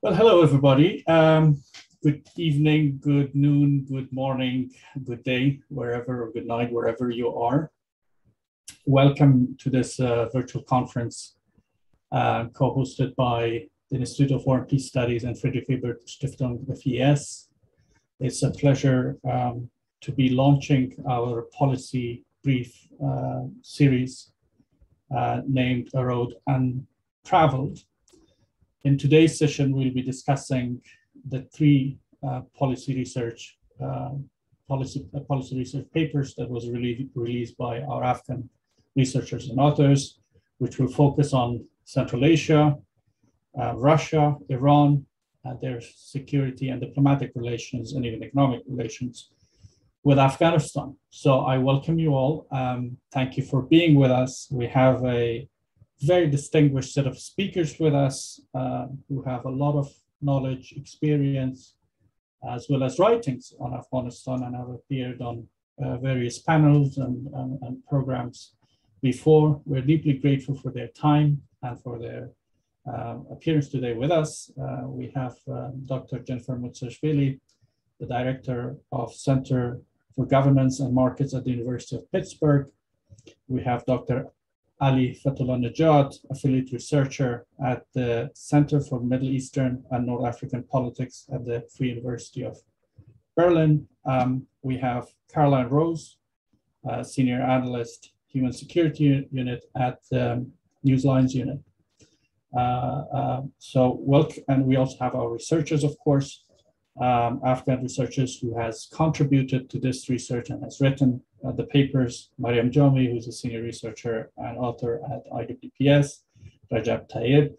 Well, hello, everybody. Good evening, good noon, good morning, good day, wherever, or good night, wherever you are. Welcome to this virtual conference co-hosted by the Institute of War and Peace Studies and Friedrich Ebert Stiftung, FES. It's a pleasure to be launching our policy brief series named A Road Untraveled. In today's session, we'll be discussing the three policy research papers that was released by our Afghan researchers and authors, which will focus on Central Asia, Russia, Iran, and their security and diplomatic relations and even economic relations with Afghanistan. So I welcome you all. Thank you for being with us. We have a very distinguished set of speakers with us who have a lot of knowledge, experience, as well as writings on Afghanistan, and have appeared on various panels and programs before. We're deeply grateful for their time and for their appearance today with us. We have Dr. Jennifer Musolis, the Director of Center for Governance and Markets at the University of Pittsburgh. We have Dr. Ali Fatullah Najat, affiliate researcher at the Center for Middle Eastern and North African Politics at the Free University of Berlin. We have Caroline Rose, senior analyst, Human Security Unit at the Newslines Unit. And we also have our researchers, of course, Afghan researchers who has contributed to this research and has written the papers. Mariam Jomi, who's a senior researcher and author at IWPS, Rajab Tayyib,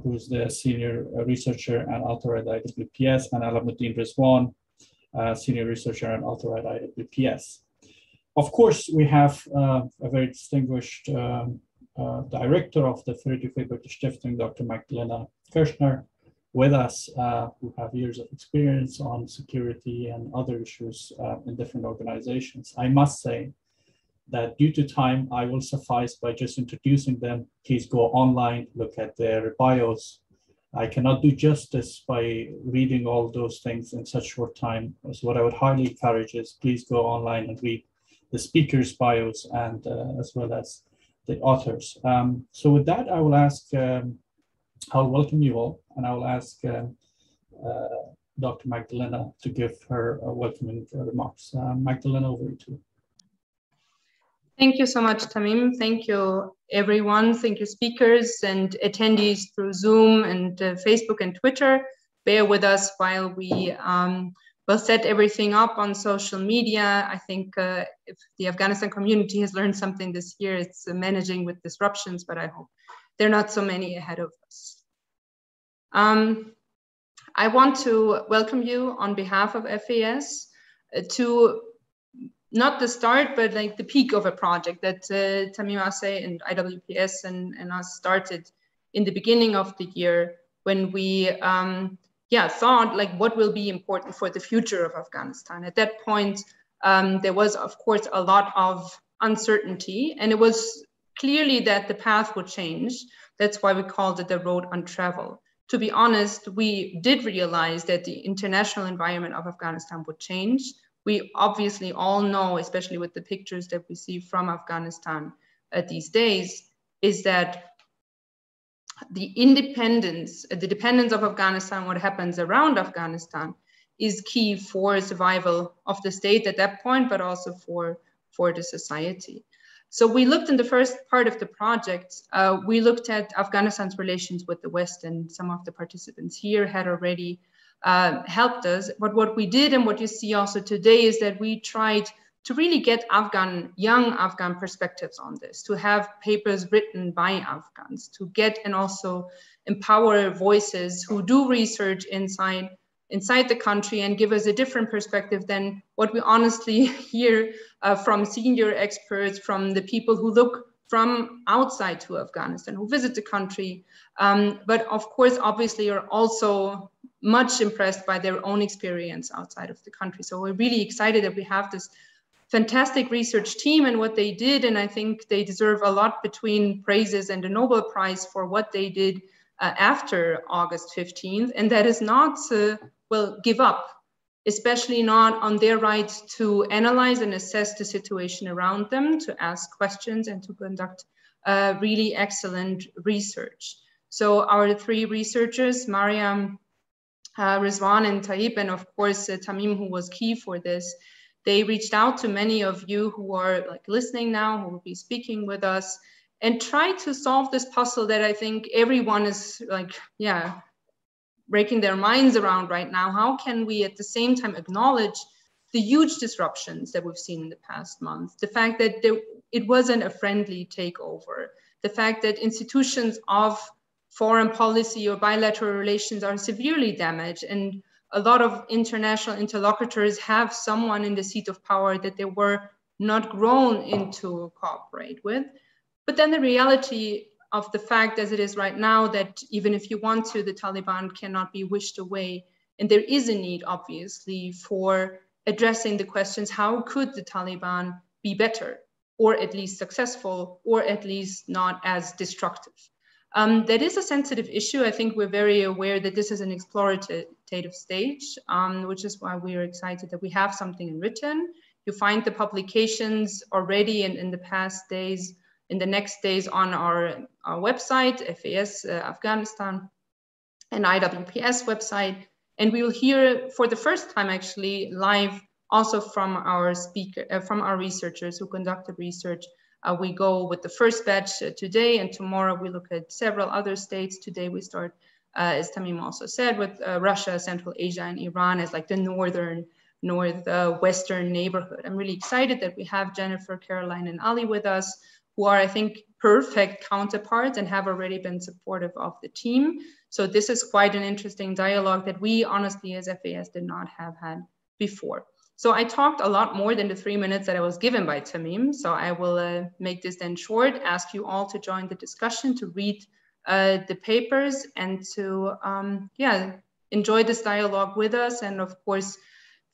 who's the senior researcher and author at IWPS, and Alamuddin Rizwan, senior researcher and author at IWPS. Of course, we have a very distinguished director of the Friedrich Ebert Stiftung, Dr. Magdalena Kirchner, with us, who have years of experience on security and other issues in different organizations. I must say that due to time, I will suffice by just introducing them. Please go online, look at their bios. I cannot do justice by reading all those things in such short time. So what I would highly encourage is please go online and read the speakers' bios and as well as the authors. So with that, I will ask, I'll welcome you all, and I will ask Dr. Magdalena to give her welcoming remarks. Magdalena, over to you. Thank you so much, Tamim. Thank you, everyone. Thank you, speakers and attendees through Zoom and Facebook and Twitter. Bear with us while we will set everything up on social media. I think if the Afghanistan community has learned something this year, it's managing with disruptions, but I hope there are not so many ahead of us. I want to welcome you on behalf of FES to not the start, but like the peak of a project that Tamim Asay and IWPS and us started in the beginning of the year when we thought like what will be important for the future of Afghanistan. At that point, there was, of course, a lot of uncertainty, and it was clearly that the path would change. That's why we called it the road untraveled. To be honest, we did realize that the international environment of Afghanistan would change. We obviously all know, especially with the pictures that we see from Afghanistan these days, is that the dependence of Afghanistan, what happens around Afghanistan, is key for survival of the state at that point, but also for the society. So we looked in the first part of the project, we looked at Afghanistan's relations with the West, and some of the participants here had already helped us. But what we did, and what you see also today, is that we tried to really get young Afghan perspectives on this, to have papers written by Afghans, to get and also empower voices who do research inside the country and give us a different perspective than what we honestly hear from senior experts, from the people who look from outside to Afghanistan, who visit the country, but of course, obviously, are also much impressed by their own experience outside of the country. So we're really excited that we have this fantastic research team and what they did, and I think they deserve a lot between praises and a Nobel Prize for what they did after August 15th, and that is not, well, give up, especially not on their right to analyze and assess the situation around them, to ask questions and to conduct really excellent research. So our three researchers, Mariam, Rizwan and Taib, and of course Tamim, who was key for this, they reached out to many of you who are like listening now, who will be speaking with us, and try to solve this puzzle that I think everyone is like, yeah, breaking their minds around right now. How can we at the same time acknowledge the huge disruptions that we've seen in the past month, the fact that it wasn't a friendly takeover, the fact that institutions of foreign policy or bilateral relations are severely damaged, and a lot of international interlocutors have someone in the seat of power that they were not grown into cooperate with. But then the reality of the fact as it is right now, that even if you want to, the Taliban cannot be wished away. And there is a need, obviously, for addressing the questions, how could the Taliban be better, or at least successful, or at least not as destructive? That is a sensitive issue. I think we're very aware that this is an explorative stage, which is why we are excited that we have something written. You find the publications already in the past days, in the next days on our website, FES Afghanistan, and IWPS website. And we will hear for the first time actually live also from our from our researchers who conducted research. We go with the first batch today, and tomorrow we look at several other states. Today we start, as Tamim also said, with Russia, Central Asia, and Iran as like the northwestern neighborhood. I'm really excited that we have Jennifer, Caroline, and Ali with us, who are, I think, perfect counterparts and have already been supportive of the team. So this is quite an interesting dialogue that we honestly as FES did not have had before. So I talked a lot more than the 3 minutes that I was given by Tamim. So I will make this then short, ask you all to join the discussion, to read the papers, and to enjoy this dialogue with us, and of course,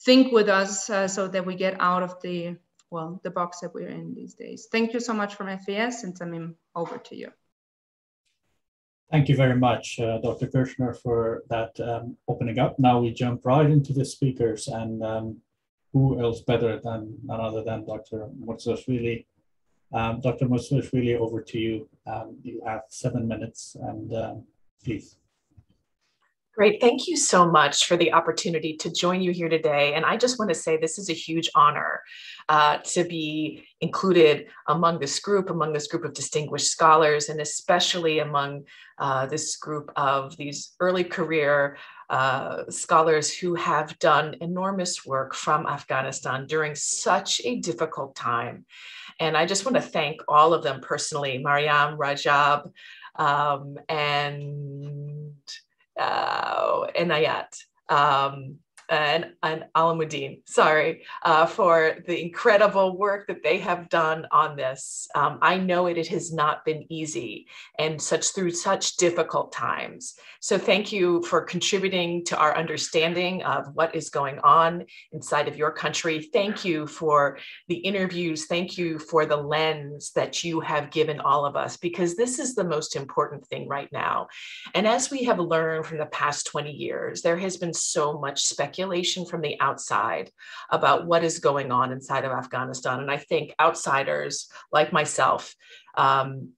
think with us so that we get out of the box that we're in these days. Thank you so much from FES, and Tamim, over to you. Thank you very much, Dr. Kirchner, for that opening up. Now we jump right into the speakers, and who else better than none other than Dr. Musolis. Dr. Musolis, over to you. You have 7 minutes, and please. Great. Thank you so much for the opportunity to join you here today. And I just want to say this is a huge honor to be included among this group of distinguished scholars, and especially among this group of these early career scholars who have done enormous work from Afghanistan during such a difficult time. And I just want to thank all of them personally, Mariam, Rajab, and Inayat, and Alamuddin, for the incredible work that they have done on this. I know it has not been easy, and through such difficult times. So thank you for contributing to our understanding of what is going on inside of your country. Thank you for the interviews. Thank you for the lens that you have given all of us, because this is the most important thing right now. And as we have learned from the past 20 years, there has been so much speculation from the outside about what is going on inside of Afghanistan. And I think outsiders like myself,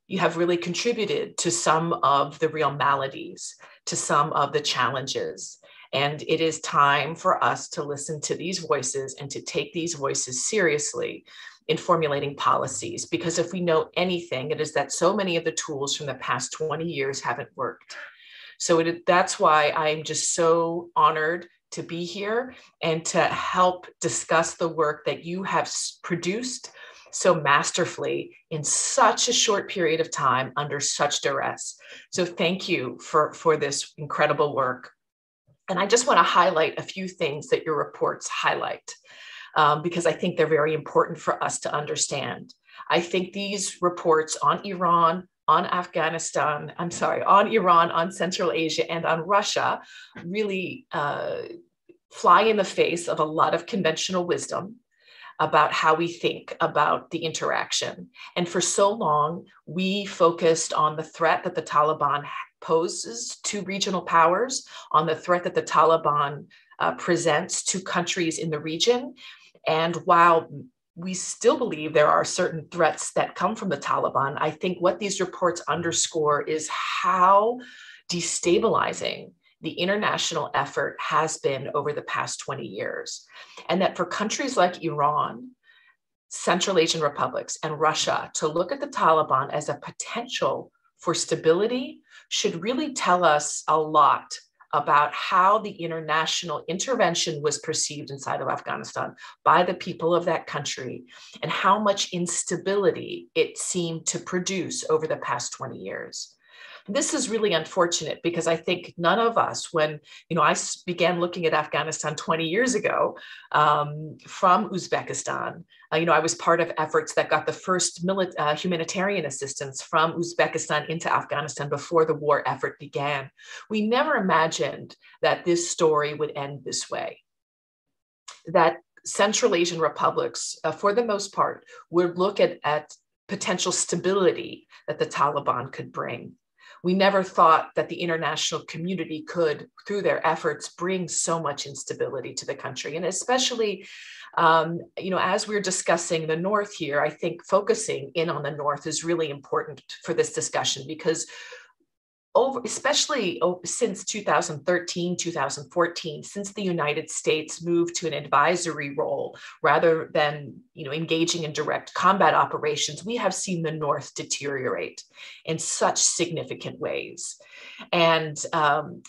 you have really contributed to some of the real maladies, to some of the challenges. And it is time for us to listen to these voices and to take these voices seriously in formulating policies. Because if we know anything, it is that so many of the tools from the past 20 years haven't worked. So that's why I'm just so honored to be here and to help discuss the work that you have produced so masterfully in such a short period of time under such duress. So thank you for this incredible work. And I just want to highlight a few things that your reports highlight, because I think they're very important for us to understand. I think these reports on Iran, on Afghanistan, on Iran, on Central Asia, and on Russia really fly in the face of a lot of conventional wisdom. about how we think about the interaction. And for so long, we focused on the threat that the Taliban poses to regional powers, on the threat that the Taliban presents to countries in the region. And while we still believe there are certain threats that come from the Taliban, I think what these reports underscore is how destabilizing the international effort has been over the past 20 years. And that for countries like Iran, Central Asian republics, and Russia to look at the Taliban as a potential for stability should really tell us a lot about how the international intervention was perceived inside of Afghanistan by the people of that country and how much instability it seemed to produce over the past 20 years. This is really unfortunate because I think none of us, when I began looking at Afghanistan 20 years ago from Uzbekistan, I was part of efforts that got the first humanitarian assistance from Uzbekistan into Afghanistan before the war effort began. We never imagined that this story would end this way, that Central Asian republics, for the most part, would look at potential stability that the Taliban could bring. We never thought that the international community could, through their efforts, bring so much instability to the country. And especially, as we're discussing the North here, I think focusing in on the North is really important for this discussion because especially since 2013, 2014, since the United States moved to an advisory role rather than engaging in direct combat operations, we have seen the North deteriorate in such significant ways. And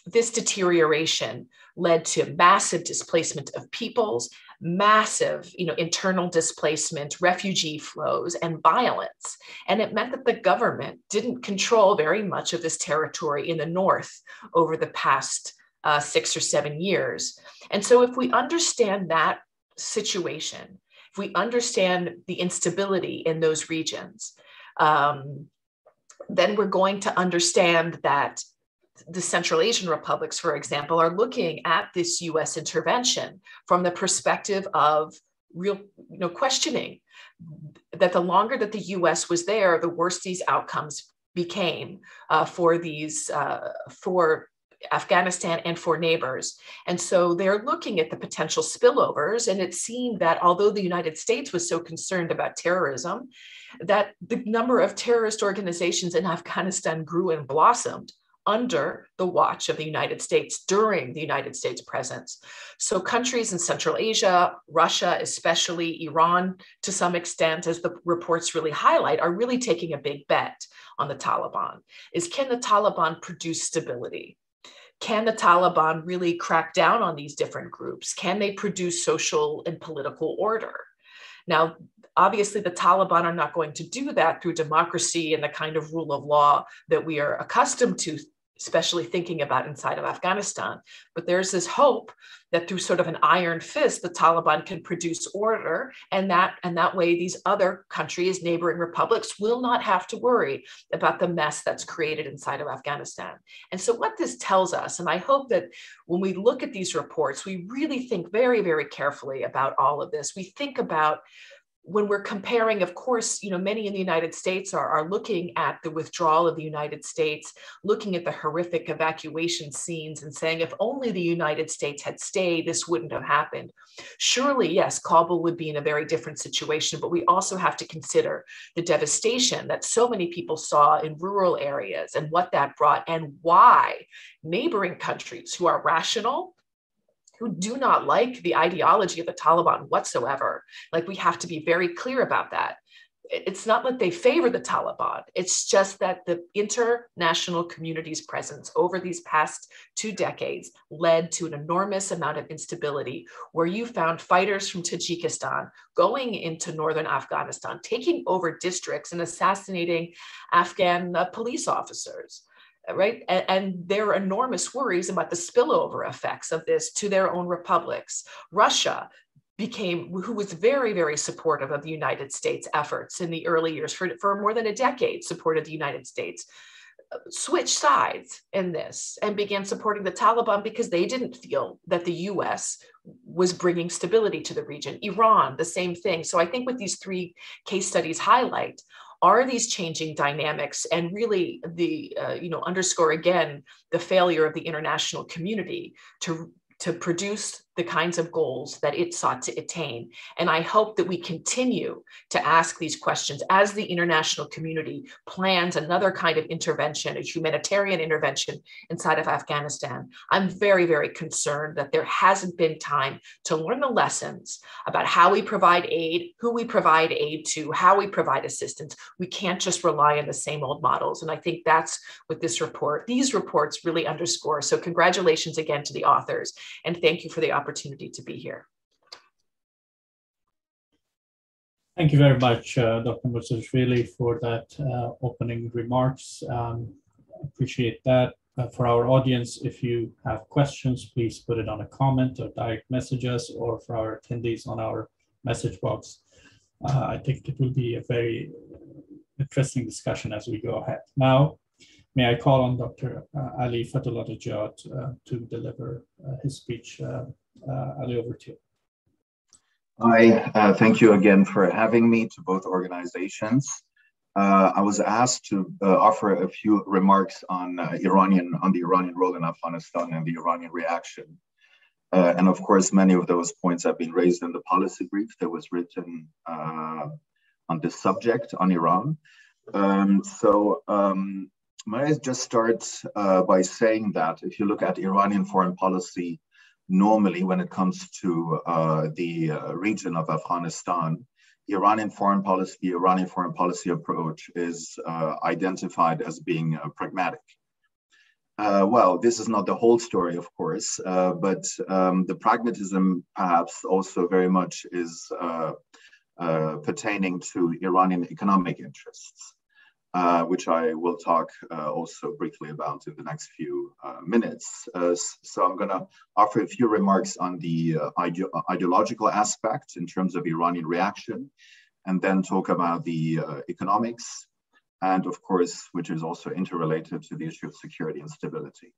this deterioration led to massive displacement of peoples, massive internal displacement, refugee flows, and violence. And it meant that the government didn't control very much of this territory in the North over the past 6 or 7 years. And so if we understand that situation, if we understand the instability in those regions, then we're going to understand that the Central Asian republics, for example, are looking at this US intervention from the perspective of real, questioning that the longer that the US was there, the worse these outcomes became for Afghanistan and for neighbors. And so they're looking at the potential spillovers. And it seemed that although the United States was so concerned about terrorism, that the number of terrorist organizations in Afghanistan grew and blossomed under the watch of the United States during the United States presence. So countries in Central Asia, Russia, especially Iran, to some extent, as the reports really highlight, are really taking a big bet on the Taliban. Can the Taliban produce stability? Can the Taliban really crack down on these different groups? Can they produce social and political order? Now, obviously, the Taliban are not going to do that through democracy and the kind of rule of law that we are accustomed to, especially thinking about inside of Afghanistan. But there's this hope that through sort of an iron fist, the Taliban can produce order, and that way these other countries, neighboring republics, will not have to worry about the mess that's created inside of Afghanistan. And so what this tells us, and I hope that when we look at these reports, we really think very, very carefully about all of this. We think about when we're comparing, of course, many in the United States are looking at the withdrawal of the United States, looking at the horrific evacuation scenes and saying, if only the United States had stayed, this wouldn't have happened. Surely, yes, Kabul would be in a very different situation, but we also have to consider the devastation that so many people saw in rural areas and what that brought and why neighboring countries who are rational, who do not like the ideology of the Taliban whatsoever. Like, we have to be very clear about that. It's not that they favor the Taliban. It's just that the international community's presence over these past 2 decades led to an enormous amount of instability, where you found fighters from Tajikistan going into northern Afghanistan, taking over districts and assassinating Afghan police officers. Right. And there are enormous worries about the spillover effects of this to their own republics. Russia who was very, very supportive of the United States efforts in the early years, for more than a decade, supported the United States. switch sides in this and began supporting the Taliban because they didn't feel that the US was bringing stability to the region. Iran, the same thing. So I think what these three case studies highlight are these changing dynamics, and really the, underscore again, the failure of the international community to produce the kinds of goals that it sought to attain. And I hope that we continue to ask these questions as the international community plans another kind of intervention, a humanitarian intervention inside of Afghanistan. I'm very, very concerned that there hasn't been time to learn the lessons about how we provide aid, who we provide aid to, how we provide assistance. We can't just rely on the same old models. And I think that's what these reports really underscore. So congratulations again to the authors, and thank you for the opportunity to be here. Thank you very much, Dr. Musolis, for that opening remarks. Appreciate that. For our audience, if you have questions, please put it on a comment or direct message us, or for our attendees on our message box. I think it will be a very interesting discussion as we go ahead. Now, may I call on Dr. Ali Fatullah to deliver his speech. Ali, over to you. Hi, thank you again for having me to both organizations. I was asked to offer a few remarks on the Iranian role in Afghanistan and the Iranian reaction. And of course, many of those points have been raised in the policy brief that was written on this subject on Iran. May I just start by saying that if you look at Iranian foreign policy, normally when it comes to the region of Afghanistan, the Iranian foreign policy approach is identified as being pragmatic. Well, this is not the whole story, of course, but the pragmatism perhaps also very much is pertaining to Iranian economic interests. Which I will talk also briefly about in the next few minutes. So I'm going to offer a few remarks on the ideological aspect in terms of Iranian reaction, and then talk about the economics, and of course, which is also interrelated to the issue of security and stability.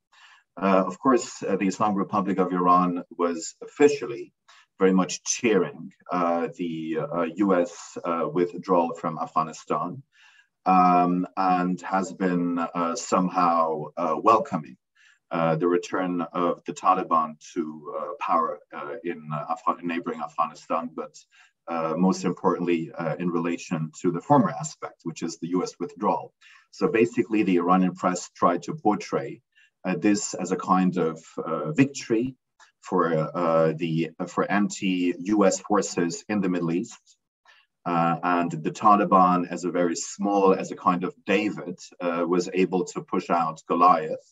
Of course, the Islamic Republic of Iran was officially very much cheering the US withdrawal from Afghanistan. And has been somehow welcoming the return of the Taliban to power in neighboring Afghanistan, but most importantly in relation to the former aspect, which is the US withdrawal. So basically the Iranian press tried to portray this as a kind of victory for anti-US forces in the Middle East. And the Taliban, as a kind of David, was able to push out Goliath.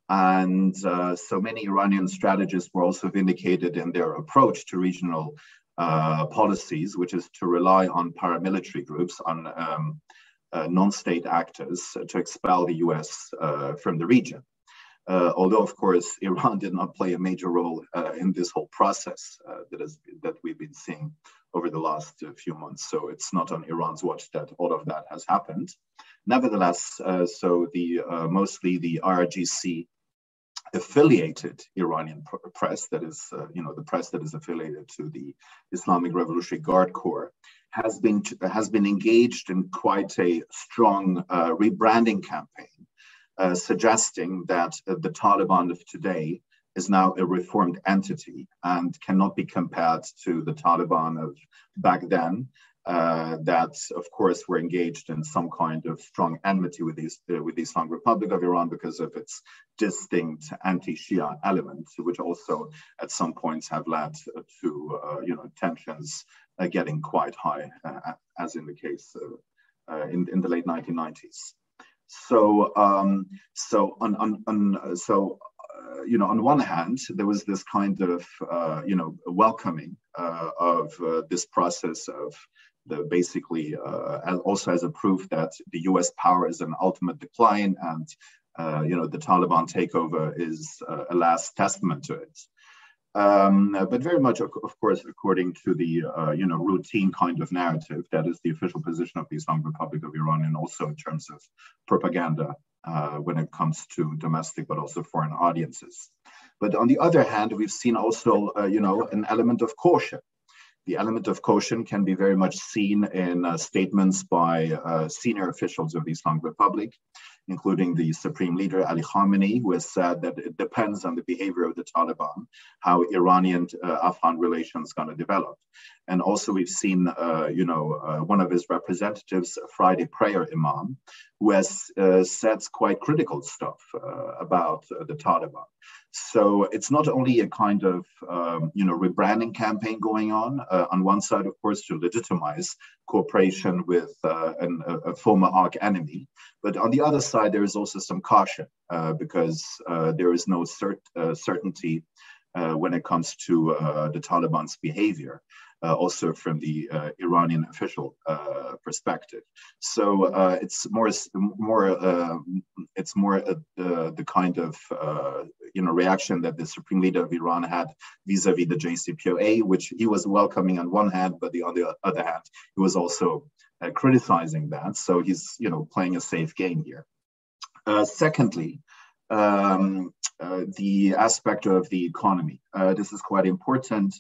And so many Iranian strategists were also vindicated in their approach to regional policies, which is to rely on paramilitary groups, on non-state actors to expel the US from the region. Although, of course, Iran did not play a major role in this whole process that we've been seeing over the last few months. So it's not on Iran's watch that all of that has happened. Nevertheless, mostly the IRGC affiliated Iranian press, that is, the press that is affiliated to the Islamic Revolutionary Guard Corps, has been engaged in quite a strong rebranding campaign, suggesting that the Taliban of today is now a reformed entity and cannot be compared to the Taliban of back then, that of course were engaged in some kind of strong enmity with the Islamic Republic of Iran because of its distinct anti-Shia elements, which also at some points have led to tensions getting quite high, as in the case in the late 1990s. On one hand, there was this kind of, welcoming of this process of also as a proof that the U.S. power is in ultimate decline, and the Taliban takeover is a last testament to it. But very much, of course, according to the routine kind of narrative that is the official position of the Islamic Republic of Iran, and also in terms of propaganda when it comes to domestic but also foreign audiences. But on the other hand, we've seen also, an element of caution. The element of caution can be very much seen in statements by senior officials of the Islamic Republic, including the Supreme Leader Ali Khamenei, who has said that it depends on the behavior of the Taliban, how Iranian-Afghan relations going to develop. And also we've seen, one of his representatives, a Friday prayer imam, who has said quite critical stuff about the Taliban. So it's not only a kind of, rebranding campaign going on one side, of course, to legitimize cooperation with a former arch enemy. But on the other side, there is also some caution because there is no certainty when it comes to the Taliban's behavior. Also from the Iranian official perspective. So it's more the kind of reaction that the Supreme Leader of Iran had vis-a-vis the JCPOA, which he was welcoming on one hand, but on the other hand, he was also criticizing that. So he's playing a safe game here. Secondly, the aspect of the economy. This is quite important.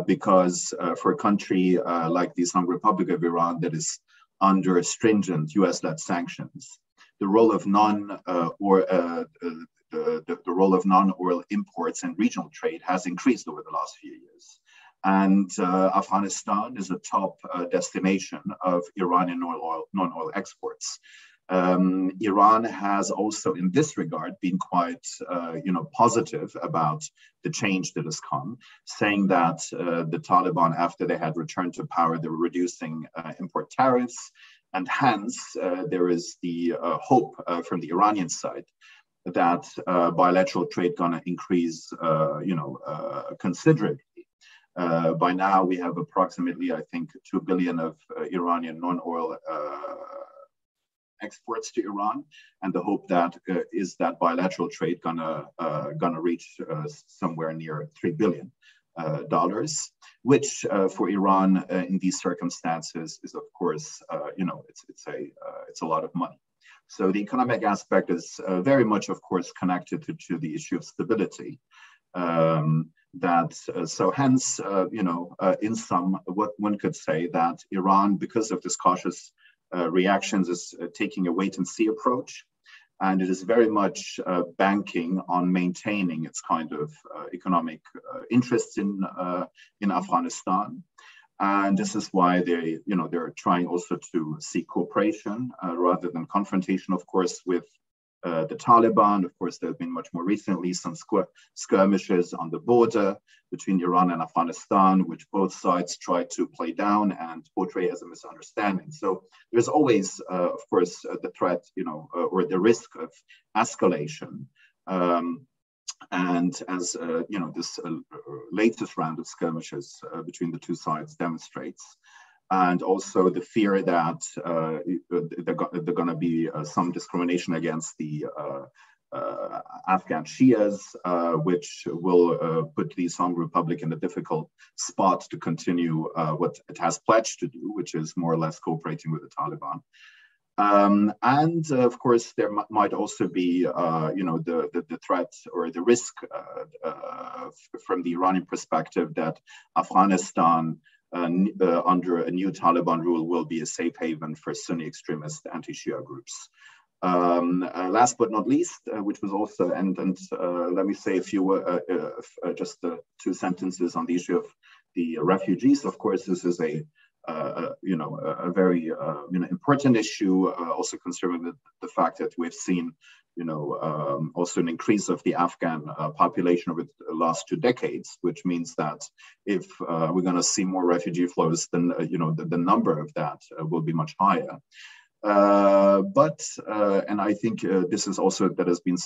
Because for a country like the Islamic Republic of Iran that is under stringent US-led sanctions, the role of non-oil imports and regional trade has increased over the last few years. And Afghanistan is a top destination of Iranian non-oil exports. Iran has also, in this regard, been quite, positive about the change that has come, saying that the Taliban, after they had returned to power, they were reducing import tariffs, and hence there is the hope from the Iranian side that bilateral trade going to increase, considerably. By now, we have approximately, I think, 2 billion of Iranian non-oil exports to Iran, and the hope that is that bilateral trade gonna reach somewhere near $3 billion, which for Iran in these circumstances is, of course, it's a lot of money. So the economic aspect is very much, of course, connected to the issue of stability. So hence, in sum, what one could say that Iran, because of this cautious reactions, is taking a wait-and-see approach, and it is very much banking on maintaining its kind of economic interests in Afghanistan, and this is why they're trying also to seek cooperation rather than confrontation, of course, with the Taliban. Of course, there have been much more recently some skirmishes on the border between Iran and Afghanistan, which both sides try to play down and portray as a misunderstanding. So there's always, of course, the threat, or the risk of escalation. And as this latest round of skirmishes between the two sides demonstrates, and also the fear that there's going to be some discrimination against the Afghan Shias, which will put the Islamic Republic in a difficult spot to continue what it has pledged to do, which is more or less cooperating with the Taliban. And of course, there might also be, the threat or the risk from the Iranian perspective that Afghanistan under a new Taliban rule will be a safe haven for Sunni extremist anti-Shia groups. Last but not least, which was also, and let me say a few, just 2 sentences on the issue of the refugees. Of course, this is a very important issue, also considering the fact that we've seen, also an increase of the Afghan population over the last 2 decades, which means that if we're going to see more refugee flows, then the number of that will be much higher. And I think this is also that has been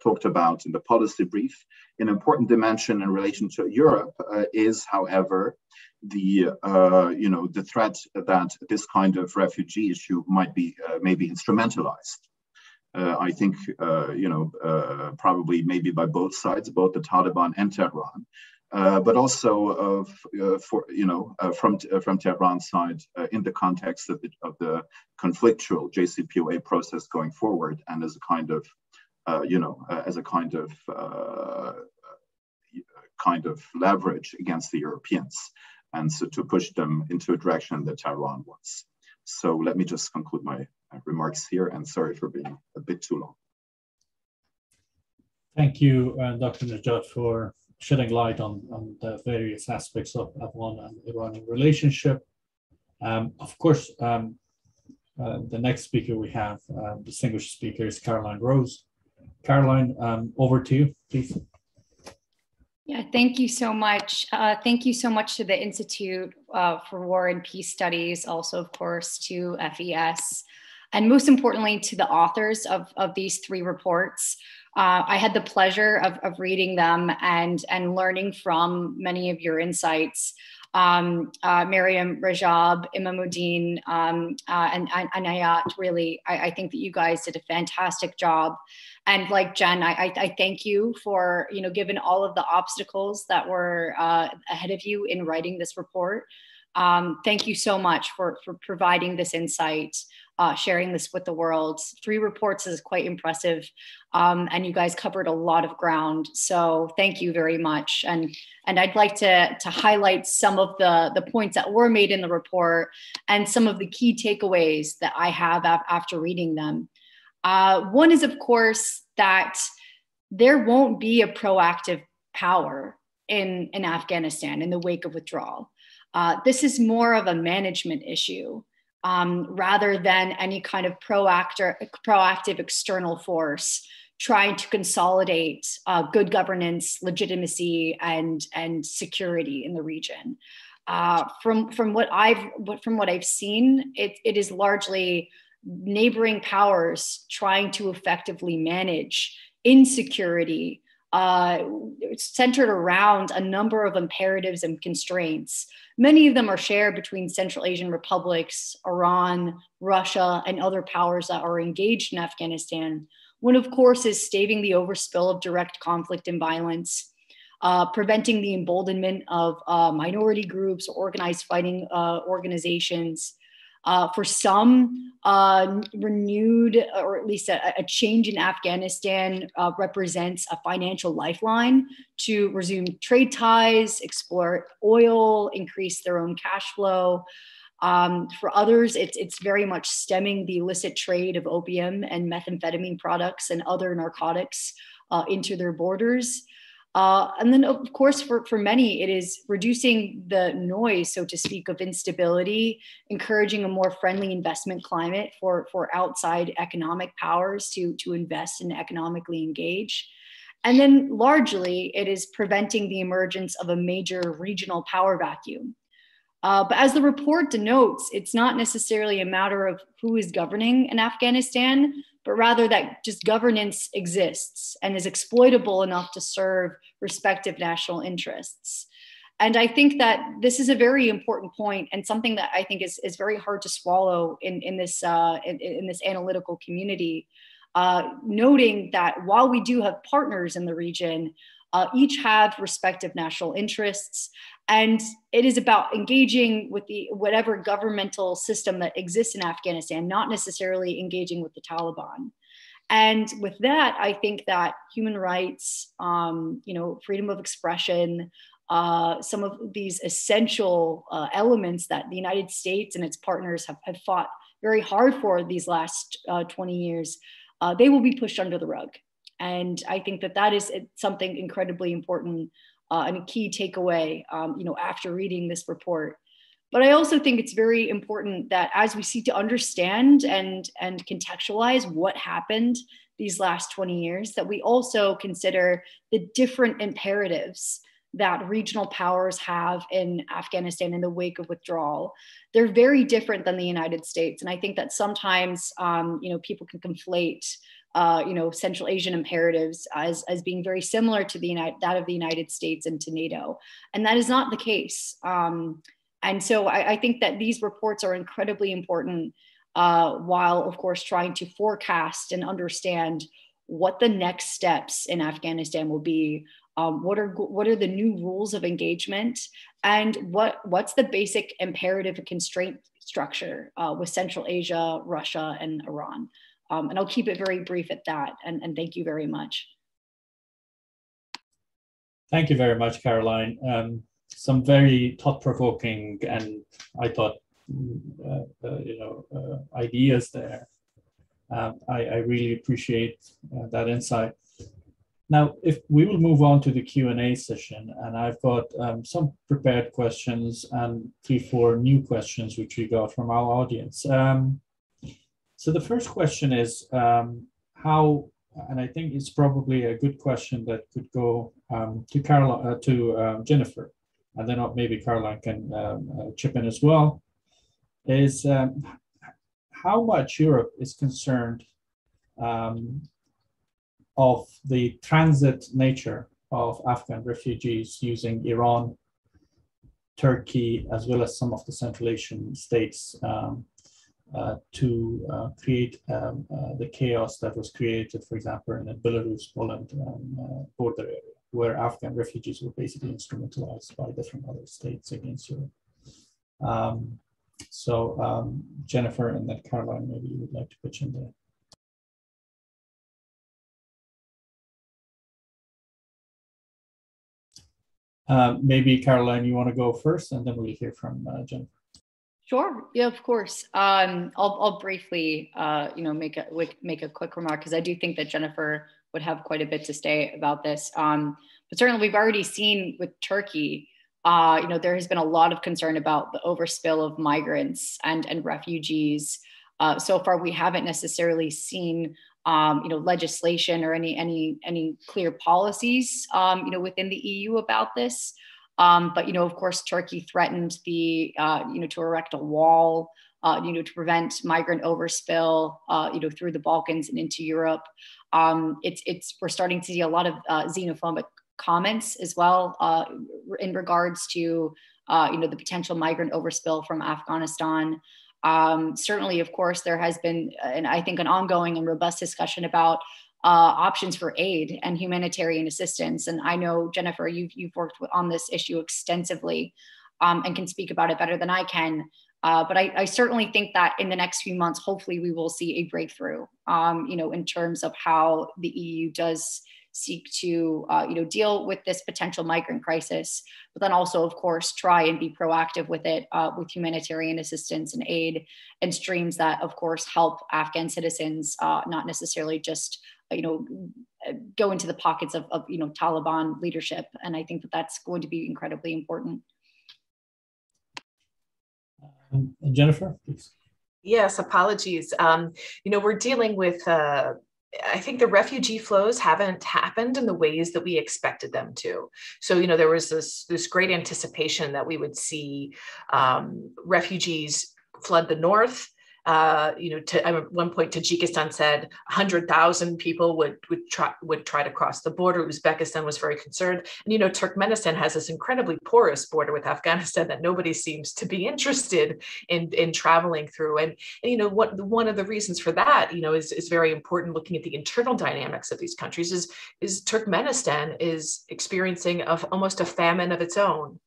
talked about in the policy brief. An important dimension in relation to Europe is, however, the threat that this kind of refugee issue might be maybe instrumentalized. I think probably maybe by both sides, both the Taliban and Tehran, but also from Tehran's side in the context of the conflictual JCPOA process going forward, and as a kind of leverage against the Europeans, and so to push them into a direction that Tehran wants. So let me just conclude my remarks here, and sorry for being a bit too long. Thank you, Dr. Najat, for shedding light on the various aspects of Afghan and Iranian relationship. Of course, the next speaker we have, distinguished speaker, is Caroline Rose. Caroline, over to you, please. Yeah, thank you so much. Thank you so much to the Institute for War and Peace Studies, also, of course, to FES, and most importantly, to the authors of these three reports. I had the pleasure of reading them and learning from many of your insights. Miriam, Rajab, Imamuddin, and Anayat, really, I think that you guys did a fantastic job. And like Jen, I thank you for, given all of the obstacles that were ahead of you in writing this report. Thank you so much for providing this insight, sharing this with the world. 3 reports is quite impressive, and you guys covered a lot of ground. So thank you very much. And I'd like to highlight some of the points that were made in the report and some of the key takeaways that I have after reading them. One is, of course, that there won't be a proactive power in Afghanistan in the wake of withdrawal. This is more of a management issue rather than any kind of proactive external force trying to consolidate good governance, legitimacy, and security in the region. From what I've seen, it is largely neighboring powers trying to effectively manage insecurity, centered around a number of imperatives and constraints. Many of them are shared between Central Asian republics, Iran, Russia, and other powers that are engaged in Afghanistan. One, of course, is staving the overspill of direct conflict and violence, preventing the emboldenment of minority groups, organized fighting organizations. For some, renewed, or at least a change in Afghanistan represents a financial lifeline to resume trade ties, explore oil, increase their own cash flow. For others, it's very much stemming the illicit trade of opium and methamphetamine products and other narcotics into their borders. And then, of course, for many, it is reducing the noise, so to speak, of instability, encouraging a more friendly investment climate for outside economic powers to invest and economically engage. And then largely, it is preventing the emergence of a major regional power vacuum. But as the report denotes, it's not necessarily a matter of who is governing in Afghanistan, but rather that just governance exists and is exploitable enough to serve respective national interests. And I think that this is a very important point and something that I think is very hard to swallow in this analytical community, noting that while we do have partners in the region, each have respective national interests. And it is about engaging with whatever governmental system that exists in Afghanistan, not necessarily engaging with the Taliban. And with that, I think that human rights, freedom of expression, some of these essential elements that the United States and its partners have fought very hard for these last 20 years, they will be pushed under the rug. And I think that is something incredibly important and a key takeaway, after reading this report. But I also think it's very important that as we seek to understand and contextualize what happened these last 20 years, that we also consider the different imperatives that regional powers have in Afghanistan in the wake of withdrawal. They're very different than the United States. And I think that sometimes, people can conflate Central Asian imperatives as being very similar to that of the United States and to NATO. And that is not the case. And so I think that these reports are incredibly important while, of course, trying to forecast and understand what the next steps in Afghanistan will be What are the new rules of engagement? And what's the basic imperative and constraint structure with Central Asia, Russia, and Iran? And I'll keep it very brief at that. And thank you very much. Thank you very much, Caroline. Some very thought-provoking and I thought, ideas there. I really appreciate that insight. Now, if we will move on to the Q&A session, and I've got some prepared questions and 3-4 new questions which we got from our audience. So the first question is how, and I think it's probably a good question that could go to Jennifer, and then maybe Caroline can chip in as well, is how much Europe is concerned of the transit nature of Afghan refugees using Iran, Turkey, as well as some of the Central Asian states to create the chaos that was created, for example, in the Belarus-Poland border area, where Afghan refugees were basically instrumentalized by different other states against Europe. Jennifer and then Caroline, maybe you would like to pitch in there. Maybe Caroline, you want to go first, and then we'll hear from Jennifer. Sure. Yeah, of course. I'll briefly, make a quick remark because I do think that Jennifer would have quite a bit to say about this. But certainly, we've already seen with Turkey, there has been a lot of concern about the overspill of migrants and refugees. So far, we haven't necessarily seen legislation or any clear policies, within the EU about this. But, of course, Turkey threatened to erect a wall, to prevent migrant overspill, through the Balkans and into Europe. We're starting to see a lot of xenophobic comments as well in regards to, the potential migrant overspill from Afghanistan. Certainly, of course, there has been, and I think, an ongoing and robust discussion about options for aid and humanitarian assistance. And I know, Jennifer, you've worked on this issue extensively and can speak about it better than I can. But I certainly think that in the next few months, hopefully we will see a breakthrough, in terms of how the EU does seek to, deal with this potential migrant crisis, but then also, of course, try and be proactive with it, with humanitarian assistance and aid and streams that, of course, help Afghan citizens, not necessarily just, go into the pockets of Taliban leadership. And I think that that's going to be incredibly important. Jennifer, please. Yes, apologies. We're dealing with I think the refugee flows haven't happened in the ways that we expected them to. So, there was this great anticipation that we would see refugees flood the north. At one point, Tajikistan said 100,000 people would try to cross the border. Uzbekistan was very concerned. And, Turkmenistan has this incredibly porous border with Afghanistan that nobody seems to be interested in traveling through. And one of the reasons for that, is very important. Looking at the internal dynamics of these countries is Turkmenistan is experiencing almost a famine of its own.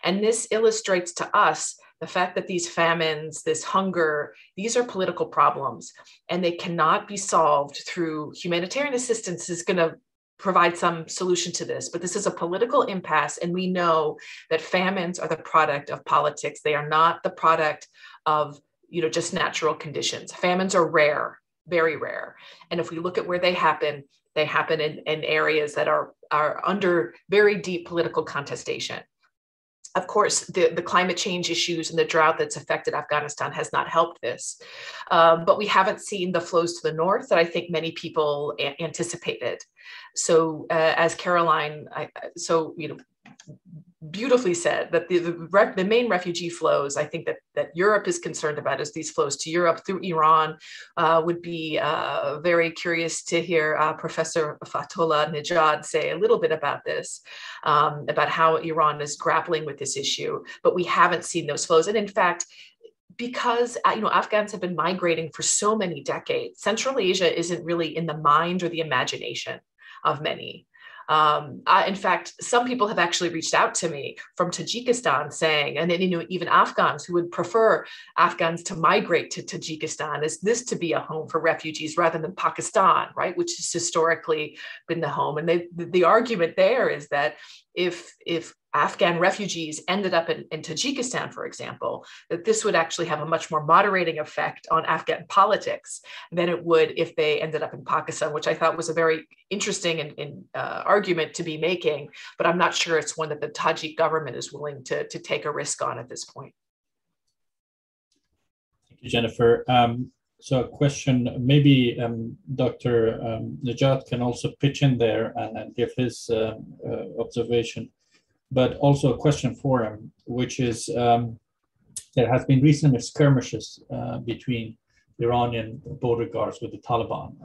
And this illustrates to us the fact that these famines, this hunger, these are political problems, and they cannot be solved through humanitarian assistance is going to provide some solution to this. But this is a political impasse, and we know that famines are the product of politics. They are not the product of, just natural conditions. Famines are rare, very rare. And if we look at where they happen in areas that are under very deep political contestation. Of course, the climate change issues and the drought that's affected Afghanistan has not helped this. But we haven't seen the flows to the north that I think many people anticipated. So as Caroline, beautifully said, that the main refugee flows, I think that Europe is concerned about is these flows to Europe through Iran. Would be very curious to hear Professor Fatullah Nejad say a little bit about this, about how Iran is grappling with this issue, but we haven't seen those flows. And in fact, because Afghans have been migrating for so many decades, Central Asia isn't really in the mind or the imagination of many. In fact, some people have actually reached out to me from Tajikistan saying, and then, even Afghans who would prefer Afghans to migrate to Tajikistan as this to be a home for refugees rather than Pakistan, right, which has historically been the home. And the argument there is that if Afghan refugees ended up in Tajikistan, for example, that this would actually have a much more moderating effect on Afghan politics than it would if they ended up in Pakistan, which I thought was a very interesting argument to be making, but I'm not sure it's one that the Tajik government is willing to take a risk on at this point. Thank you, Jennifer. So a question, maybe Dr. Najat can also pitch in there and give his observation. But also a question for him, which is there has been recent skirmishes between Iranian border guards with the Taliban,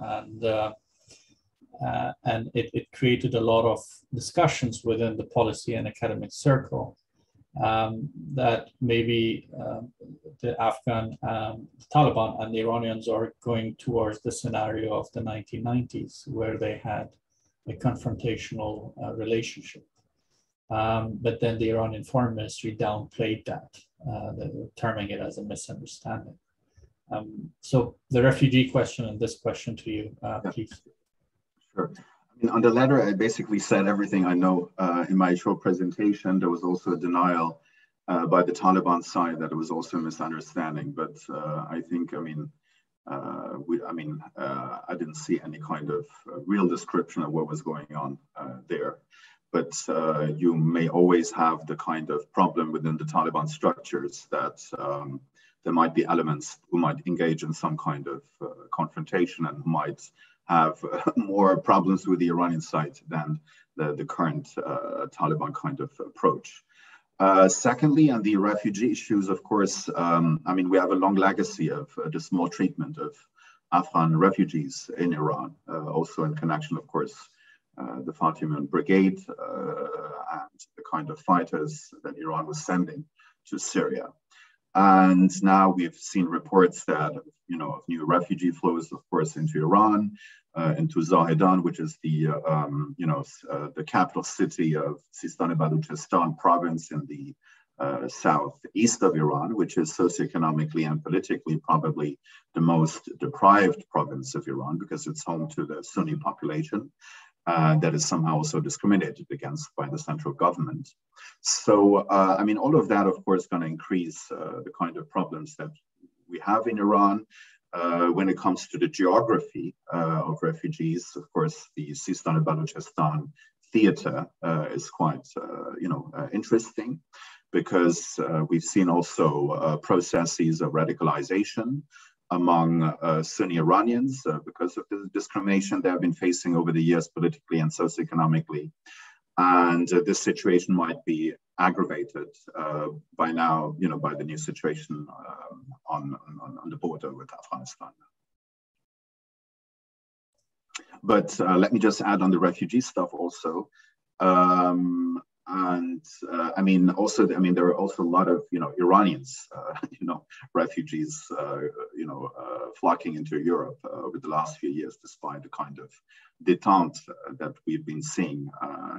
and it created a lot of discussions within the policy and academic circle that maybe the Afghan Taliban and the Iranians are going towards the scenario of the 1990s, where they had a confrontational relationship. But then the Iranian Foreign Ministry downplayed that, terming it as a misunderstanding. So the refugee question and this question to you, please. Sure. I mean, on the letter, I basically said everything I know in my short presentation. There was also a denial by the Taliban side that it was also a misunderstanding. But I think, I didn't see any kind of real description of what was going on there. But you may always have the kind of problem within the Taliban structures that there might be elements who might engage in some kind of confrontation and might have more problems with the Iranian side than the current Taliban kind of approach. Secondly, on the refugee issues, of course, we have a long legacy of the small treatment of Afghan refugees in Iran, also in connection, of course, the Fatimian Brigade and the kind of fighters that Iran was sending to Syria. And now we've seen reports that, of new refugee flows, of course, into Iran, into Zahedan, which is the capital city of Sistan-e-Baluchistan province in the southeast of Iran, which is socioeconomically and politically probably the most deprived province of Iran because it's home to the Sunni population. That is somehow also discriminated against by the central government. So, all of that, of course, going to increase the kind of problems that we have in Iran. When it comes to the geography of refugees, of course, the Sistan-e-Baluchistan theater is quite, interesting because we've seen also processes of radicalization among Sunni Iranians because of the discrimination they have been facing over the years politically and socioeconomically. And this situation might be aggravated by now, by the new situation on the border with Afghanistan. But let me just add on the refugee stuff also. There are also a lot of, Iranians, refugees, flocking into Europe over the last few years, despite the kind of détente that we've been seeing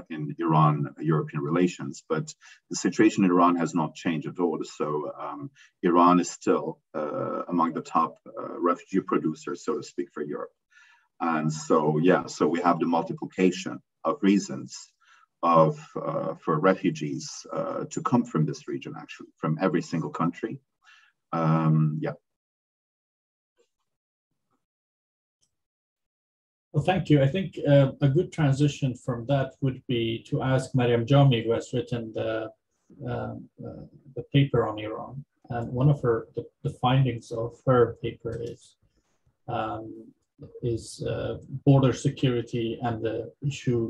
in Iran-European relations. But the situation in Iran has not changed at all. So Iran is still among the top refugee producers, so to speak, for Europe. And so, so we have the multiplication of reasons for refugees to come from this region, actually, from every single country. Well, thank you. I think a good transition from that would be to ask Mariam Jami, who has written the paper on Iran. And one of the findings of her paper is border security and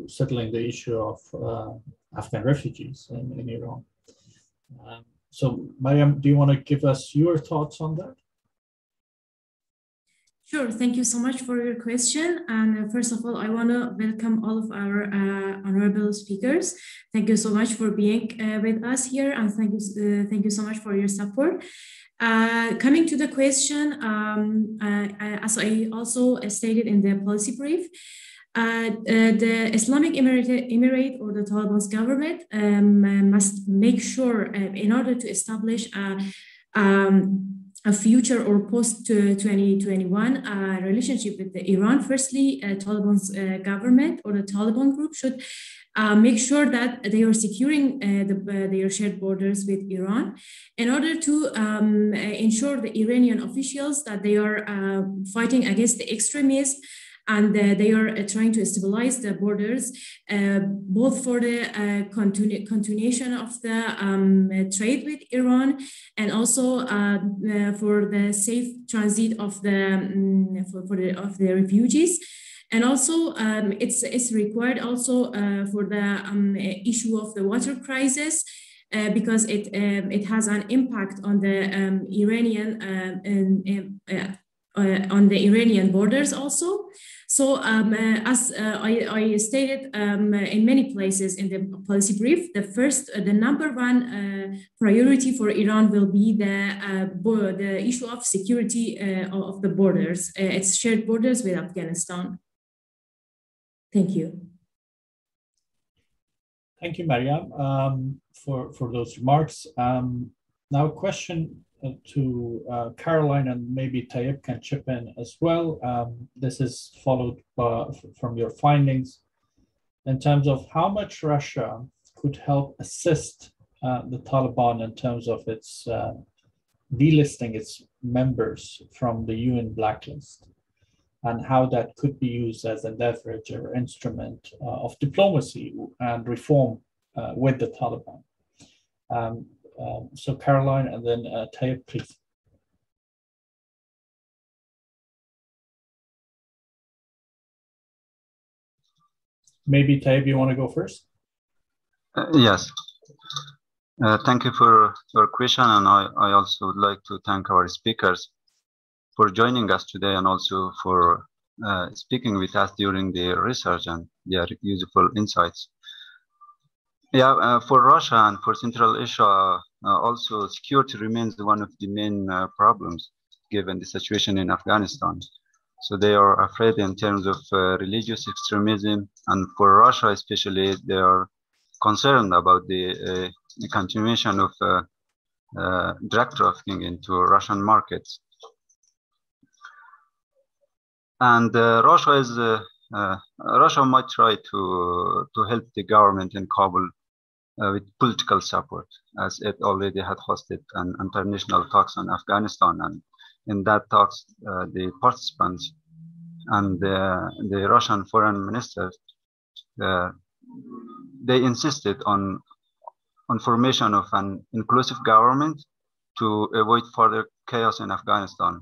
settling the issue of Afghan refugees in Iran. So, Mariam, do you want to give us your thoughts on that? Sure. Thank you so much for your question. And first of all, I want to welcome all of our honorable speakers. Thank you so much for being with us here, and thank you so much for your support. Coming to the question, as I also stated in the policy brief, The Islamic Emirate or the Taliban's government must make sure, in order to establish a future or post-2021 relationship with Iran, firstly, Taliban's government or the Taliban group should make sure that they are securing their shared borders with Iran in order to ensure the Iranian officials that they are fighting against the extremists, and they are trying to stabilize the borders, both for the continuation of the trade with Iran, and also for the safe transit of the refugees. And also, it's required also for the issue of the water crisis, because it has an impact on the Iranian borders also. So as I stated in many places in the policy brief, the number one priority for Iran will be the issue of security of the borders, its shared borders with Afghanistan. Thank you. Thank you, Mariam, for those remarks. Now a question to Caroline, and maybe Tayyip can chip in as well. This is followed from your findings in terms of how much Russia could help assist the Taliban in terms of its delisting its members from the UN blacklist, and how that could be used as a leverage or instrument of diplomacy and reform with the Taliban. So Caroline, and then Tayyip, please. Maybe Tayyip, you want to go first? Yes. Thank you for your question, and I also would like to thank our speakers for joining us today, and also for speaking with us during the research and their useful insights. Yeah, for Russia and for Central Asia, also security remains one of the main problems given the situation in Afghanistan. So they are afraid in terms of religious extremism, and for Russia especially, they are concerned about the continuation of drug trafficking into Russian markets. And Russia might try to help the government in Kabul with political support, as it already had hosted an international talks on Afghanistan, and in that talks, the participants and the Russian foreign minister, they insisted on formation of an inclusive government to avoid further chaos in Afghanistan.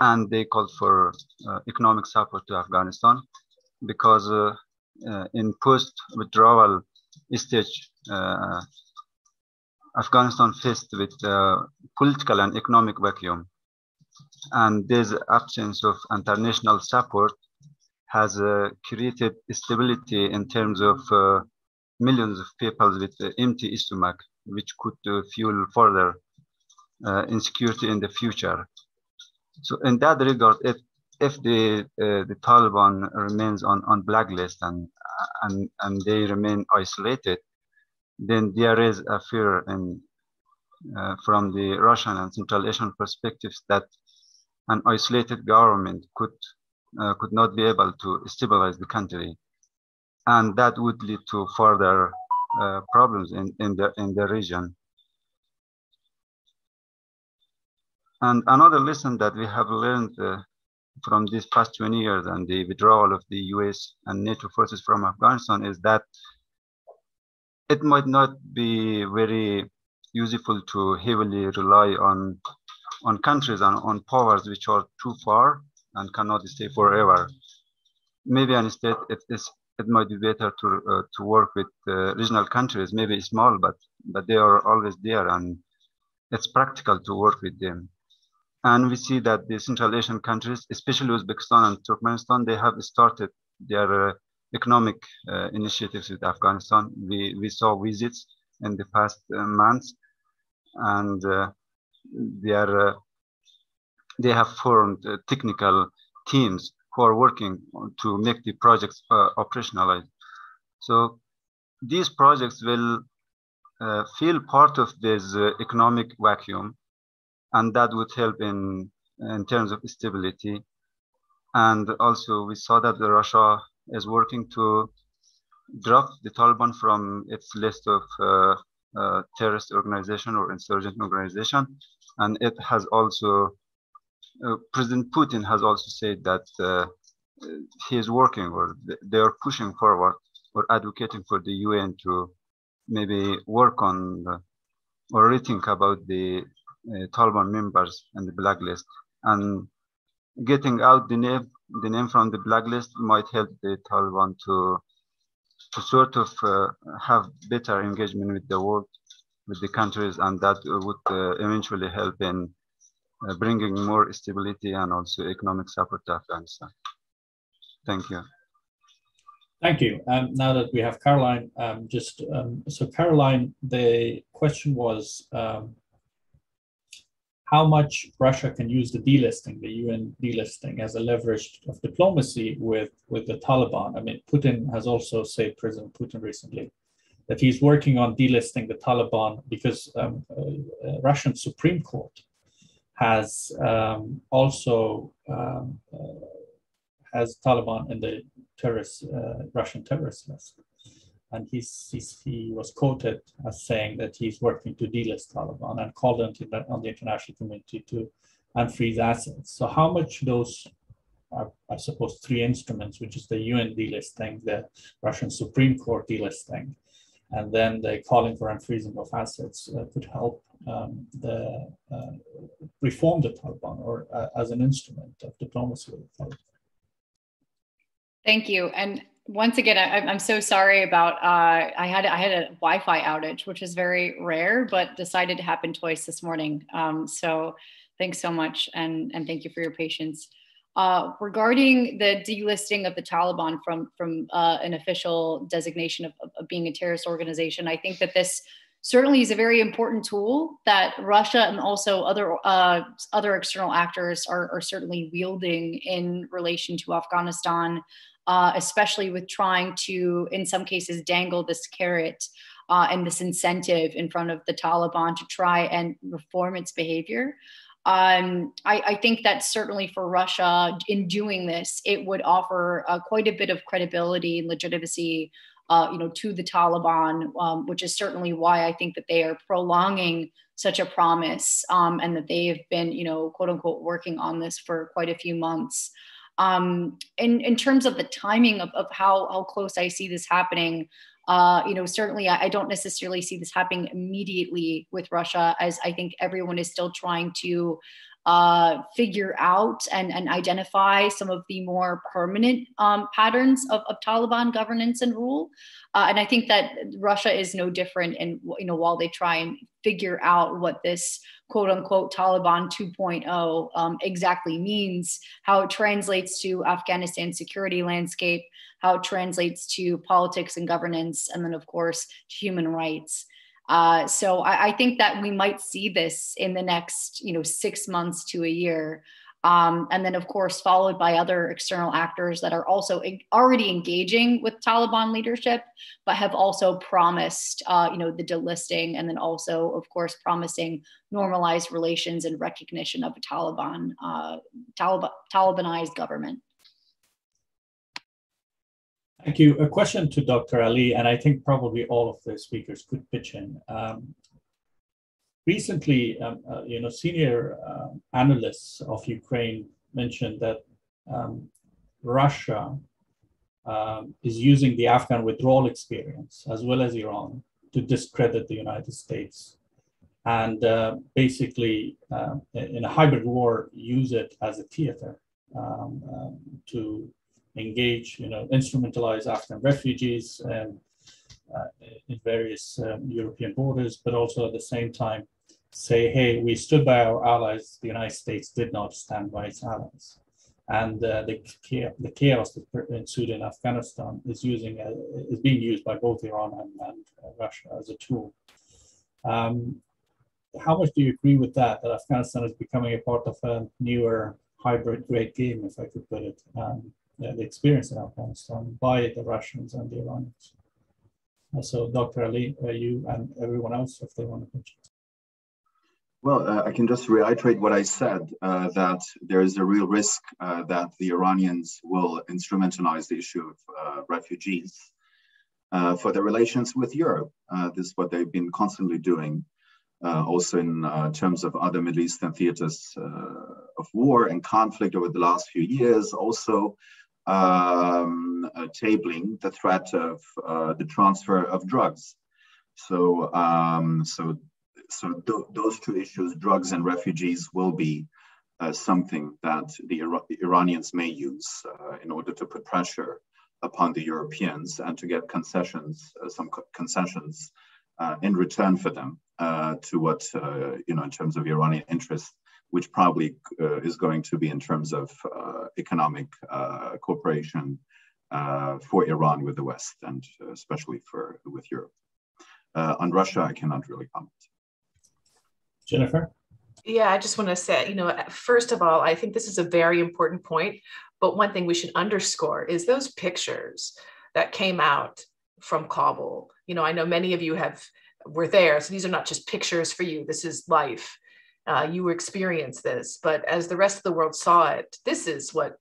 And they called for economic support to Afghanistan, because in post-withdrawal stage, Afghanistan faced with political and economic vacuum. And this absence of international support has created stability in terms of millions of people with empty stomach, which could fuel further insecurity in the future. So in that regard, if the Taliban remains on blacklist and they remain isolated, then there is a fear from the Russian and Central Asian perspectives that an isolated government could not be able to stabilize the country, and that would lead to further problems in the region. And another lesson that we have learned from these past 20 years and the withdrawal of the US and NATO forces from Afghanistan is that it might not be very useful to heavily rely on countries and on powers which are too far and cannot stay forever. Maybe instead it might be better to work with regional countries, maybe small, but they are always there, and it's practical to work with them. And we see that the Central Asian countries, especially Uzbekistan and Turkmenistan, they have started their economic initiatives with Afghanistan. We saw visits in the past months, and they have formed technical teams who are working to make the projects operationalized. So these projects will feel part of this economic vacuum, and that would help in terms of stability. And also we saw that Russia is working to drop the Taliban from its list of terrorist organization or insurgent organization. And it has also, President Putin has also said that he is working, or they are pushing forward or advocating for the UN to maybe work on or rethink about the Taliban members and the blacklist. And getting out the name from the blacklist might help the Taliban to sort of have better engagement with the world, with the countries, and that would eventually help in bringing more stability and also economic support to Afghanistan. Thank you. Thank you. Now that we have Caroline, so Caroline, the question was how much Russia can use the delisting, the UN delisting, as a leverage of diplomacy with the Taliban. I mean, Putin has also said, President Putin recently, that he's working on delisting the Taliban because Russian Supreme Court has also has Taliban in the Russian terrorist list. And he was quoted as saying that he's working to delist Taliban and called on the international community to unfreeze assets. So how much those are, I suppose, three instruments, which is the UN delisting, the Russian Supreme Court delisting, and then the calling for unfreezing of assets could help reform the Taliban, or as an instrument of diplomacy with the Taliban. Thank you. And once again, I'm so sorry about, I had a Wi-Fi outage, which is very rare, but decided to happen twice this morning. So thanks so much. And thank you for your patience. Regarding the delisting of the Taliban from an official designation of being a terrorist organization, I think that this certainly is a very important tool that Russia and also other external actors are certainly wielding in relation to Afghanistan, especially with trying to, in some cases, dangle this carrot and this incentive in front of the Taliban to try and reform its behavior. I think that certainly for Russia, in doing this, it would offer quite a bit of credibility and legitimacy to the Taliban, which is certainly why I think that they are prolonging such a promise and that they have been, quote unquote, working on this for quite a few months. In terms of the timing of how close I see this happening, certainly I don't necessarily see this happening immediately with Russia, as I think everyone is still trying to figure out and identify some of the more permanent patterns of Taliban governance and rule. And I think that Russia is no different. And, while they try and figure out what this quote unquote Taliban 2.0 exactly means, how it translates to Afghanistan's security landscape, how it translates to politics and governance, and then of course, to human rights. So I think that we might see this in the next, 6 months to a year. And then, of course, followed by other external actors that are also already engaging with Taliban leadership, but have also promised, the delisting, and then also, of course, promising normalized relations and recognition of a Talibanized government. Thank you. A question to Dr. Ali, and I think probably all of the speakers could pitch in. Recently, senior analysts of Ukraine mentioned that Russia is using the Afghan withdrawal experience, as well as Iran, to discredit the United States, and basically, in a hybrid war, use it as a theater to engage, instrumentalize Afghan refugees and in various European borders, but also at the same time say, hey, we stood by our allies, the United States did not stand by its allies. And the chaos that ensued in Afghanistan is being used by both Iran and Russia as a tool. How much do you agree with that Afghanistan is becoming a part of a newer hybrid great game, if I could put it, the experience in Afghanistan by the Russians and the Iranians. So Dr. Ali, you and everyone else, if they want to pitch. Well, I can just reiterate what I said, that there is a real risk that the Iranians will instrumentalize the issue of refugees for their relations with Europe. This is what they've been constantly doing, also in terms of other Middle Eastern theaters of war and conflict over the last few years, also tabling the threat of the transfer of drugs. So, those two issues, drugs and refugees, will be something that the Iranians may use in order to put pressure upon the Europeans and to get concessions, some concessions in return for them to what, in terms of Iranian interests, which probably is going to be in terms of economic cooperation for Iran with the West, and especially with Europe. On Russia, I cannot really comment. Jennifer? Yeah, I just want to say, first of all, I think this is a very important point, but one thing we should underscore is those pictures that came out from Kabul. I know many of you were there, so these are not just pictures for you. This is life. You experienced this, but as the rest of the world saw it, this is what,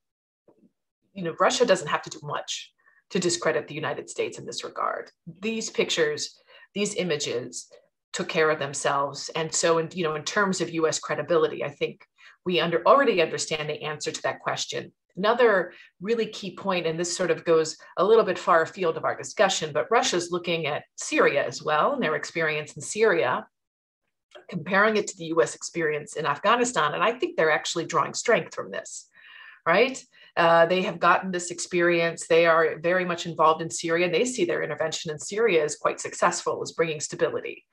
Russia doesn't have to do much to discredit the United States in this regard. These pictures, these images took care of themselves. And so, in terms of US credibility, I think we already understand the answer to that question. Another really key point, and this sort of goes a little bit far afield of our discussion, but Russia's looking at Syria as well, and their experience in Syria, comparing it to the US experience in Afghanistan. And I think they're actually drawing strength from this, right? They have gotten this experience. They are very much involved in Syria. They see their intervention in Syria as quite successful, as bringing stability.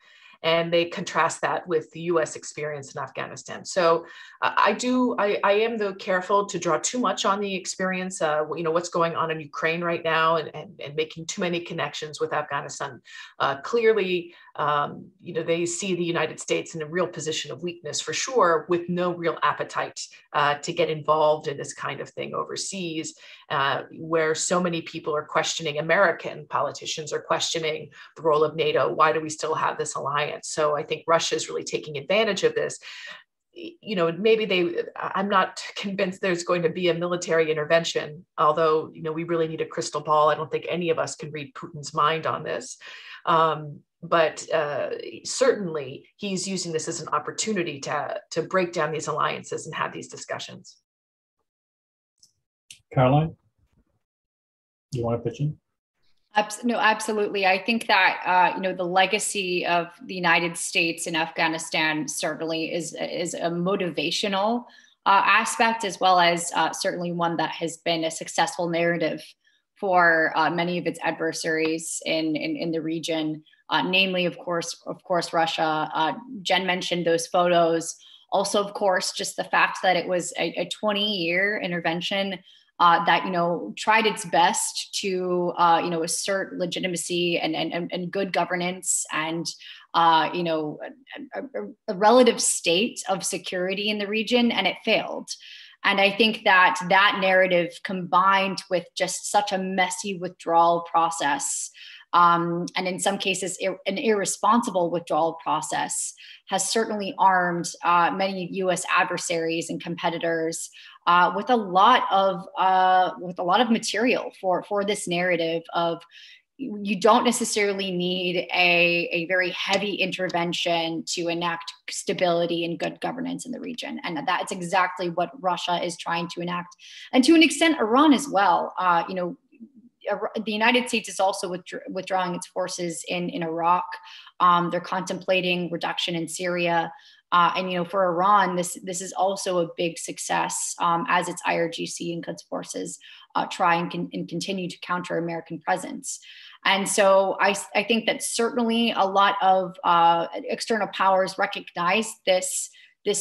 And they contrast that with the US experience in Afghanistan. So I am though careful to draw too much on the experience, what's going on in Ukraine right now, and making too many connections with Afghanistan. Clearly, they see the United States in a real position of weakness for sure, with no real appetite to get involved in this kind of thing overseas, where so many people are questioning, American politicians are questioning the role of NATO. Why do we still have this alliance? So I think Russia is really taking advantage of this. I'm not convinced there's going to be a military intervention, although, we really need a crystal ball. I don't think any of us can read Putin's mind on this. But certainly he's using this as an opportunity to break down these alliances and have these discussions. Caroline, you want to pitch in? No, absolutely. I think that, the legacy of the United States in Afghanistan certainly is a motivational aspect, as well as certainly one that has been a successful narrative for many of its adversaries in the region, namely, of course, Russia. Jen mentioned those photos. Also, of course, just the fact that it was a 20-year intervention that tried its best to assert legitimacy and good governance and a relative state of security in the region, and it failed. And I think that narrative, combined with just such a messy withdrawal process, and in some cases an irresponsible withdrawal process, has certainly armed many U.S. adversaries and competitors with a lot of material for this narrative of, you don't necessarily need a very heavy intervention to enact stability and good governance in the region. And that's exactly what Russia is trying to enact. And to an extent, Iran as well. The United States is also withdrawing its forces in Iraq. They're contemplating reduction in Syria. And for Iran, this is also a big success as its IRGC and Quds forces try and continue to counter American presence. And so I think that certainly a lot of external powers recognize this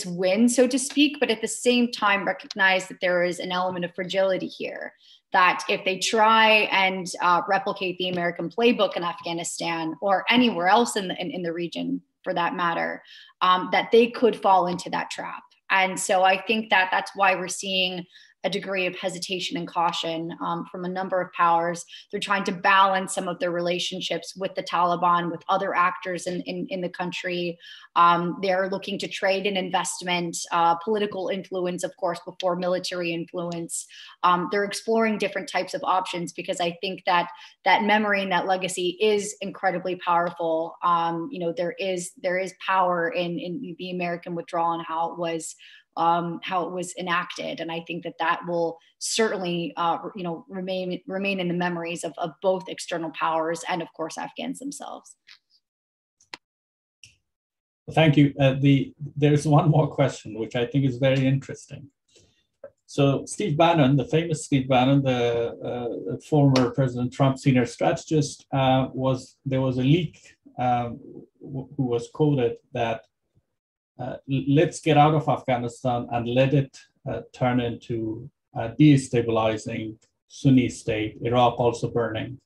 win, so to speak, but at the same time recognize that there is an element of fragility here, that if they try and replicate the American playbook in Afghanistan or anywhere else in the region for that matter, that they could fall into that trap. And so I think that that's why we're seeing a degree of hesitation and caution from a number of powers. They're trying to balance some of their relationships with the Taliban, with other actors in the country. They're looking to trade and investment, political influence, of course, before military influence. They're exploring different types of options because I think that that memory and that legacy is incredibly powerful. You know, there is power in the American withdrawal and how it was enacted, and I think that will certainly, you know, remain in the memories of both external powers and, of course, Afghans themselves. Thank you. There's one more question, which I think is very interesting. So Steve Bannon, the famous Steve Bannon, the former President Trump senior strategist, there was a leak who was quoted that let's get out of Afghanistan and let it turn into a destabilizing Sunni state, Iraq also burning.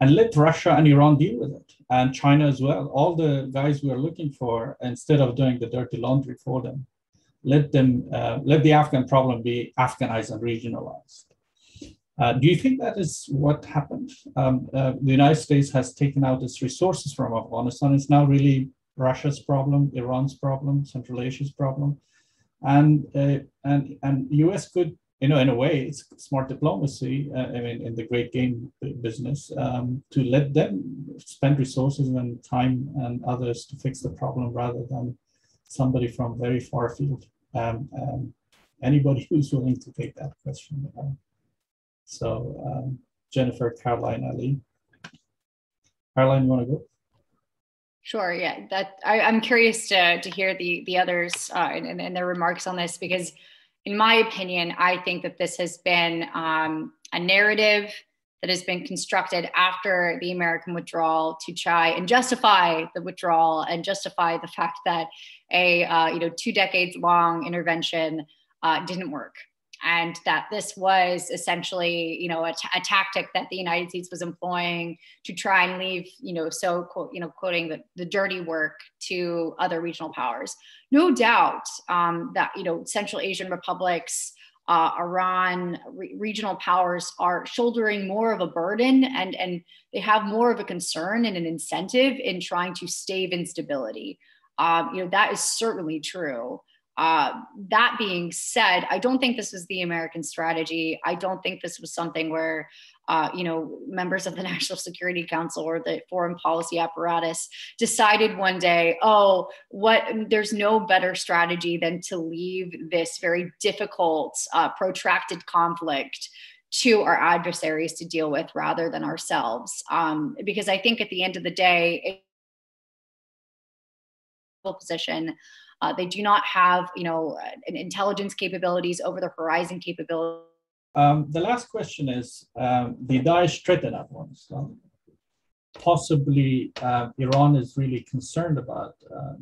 And let Russia and Iran deal with it, and China as well. All the guys we are looking for, instead of doing the dirty laundry for them, let the Afghan problem be Afghanized and regionalized. Do you think that is what happened? The United States has taken out its resources from Afghanistan. It's now really Russia's problem, Iran's problem, Central Asia's problem, and US could, you know, in a way, it's smart diplomacy. I mean, in the great game business, to let them spend resources and time and others to fix the problem rather than somebody from very far field. Anybody who's willing to take that question. So, Jennifer, Caroline, Ali. Caroline, you want to go? Sure. Yeah, I'm curious to hear the others and their remarks on this, because in my opinion, I think that this has been a narrative that has been constructed after the American withdrawal to try and justify the withdrawal and justify the fact that a 2 decades long intervention didn't work. And that this was essentially, you know, a tactic that the United States was employing to try and leave, quoting the dirty work to other regional powers. No doubt that, you know, Central Asian republics, Iran, regional powers are shouldering more of a burden, and they have more of a concern and an incentive in trying to stave instability. That is certainly true. That being said, I don't think this was the American strategy. I don't think this was something where, members of the National Security Council or the foreign policy apparatus decided one day, there's no better strategy than to leave this very difficult, protracted conflict to our adversaries to deal with rather than ourselves. Because I think at the end of the day, position, they do not have, an intelligence capabilities, over the horizon capability. The last question is the Daesh threat in Afghanistan. Possibly Iran is really concerned about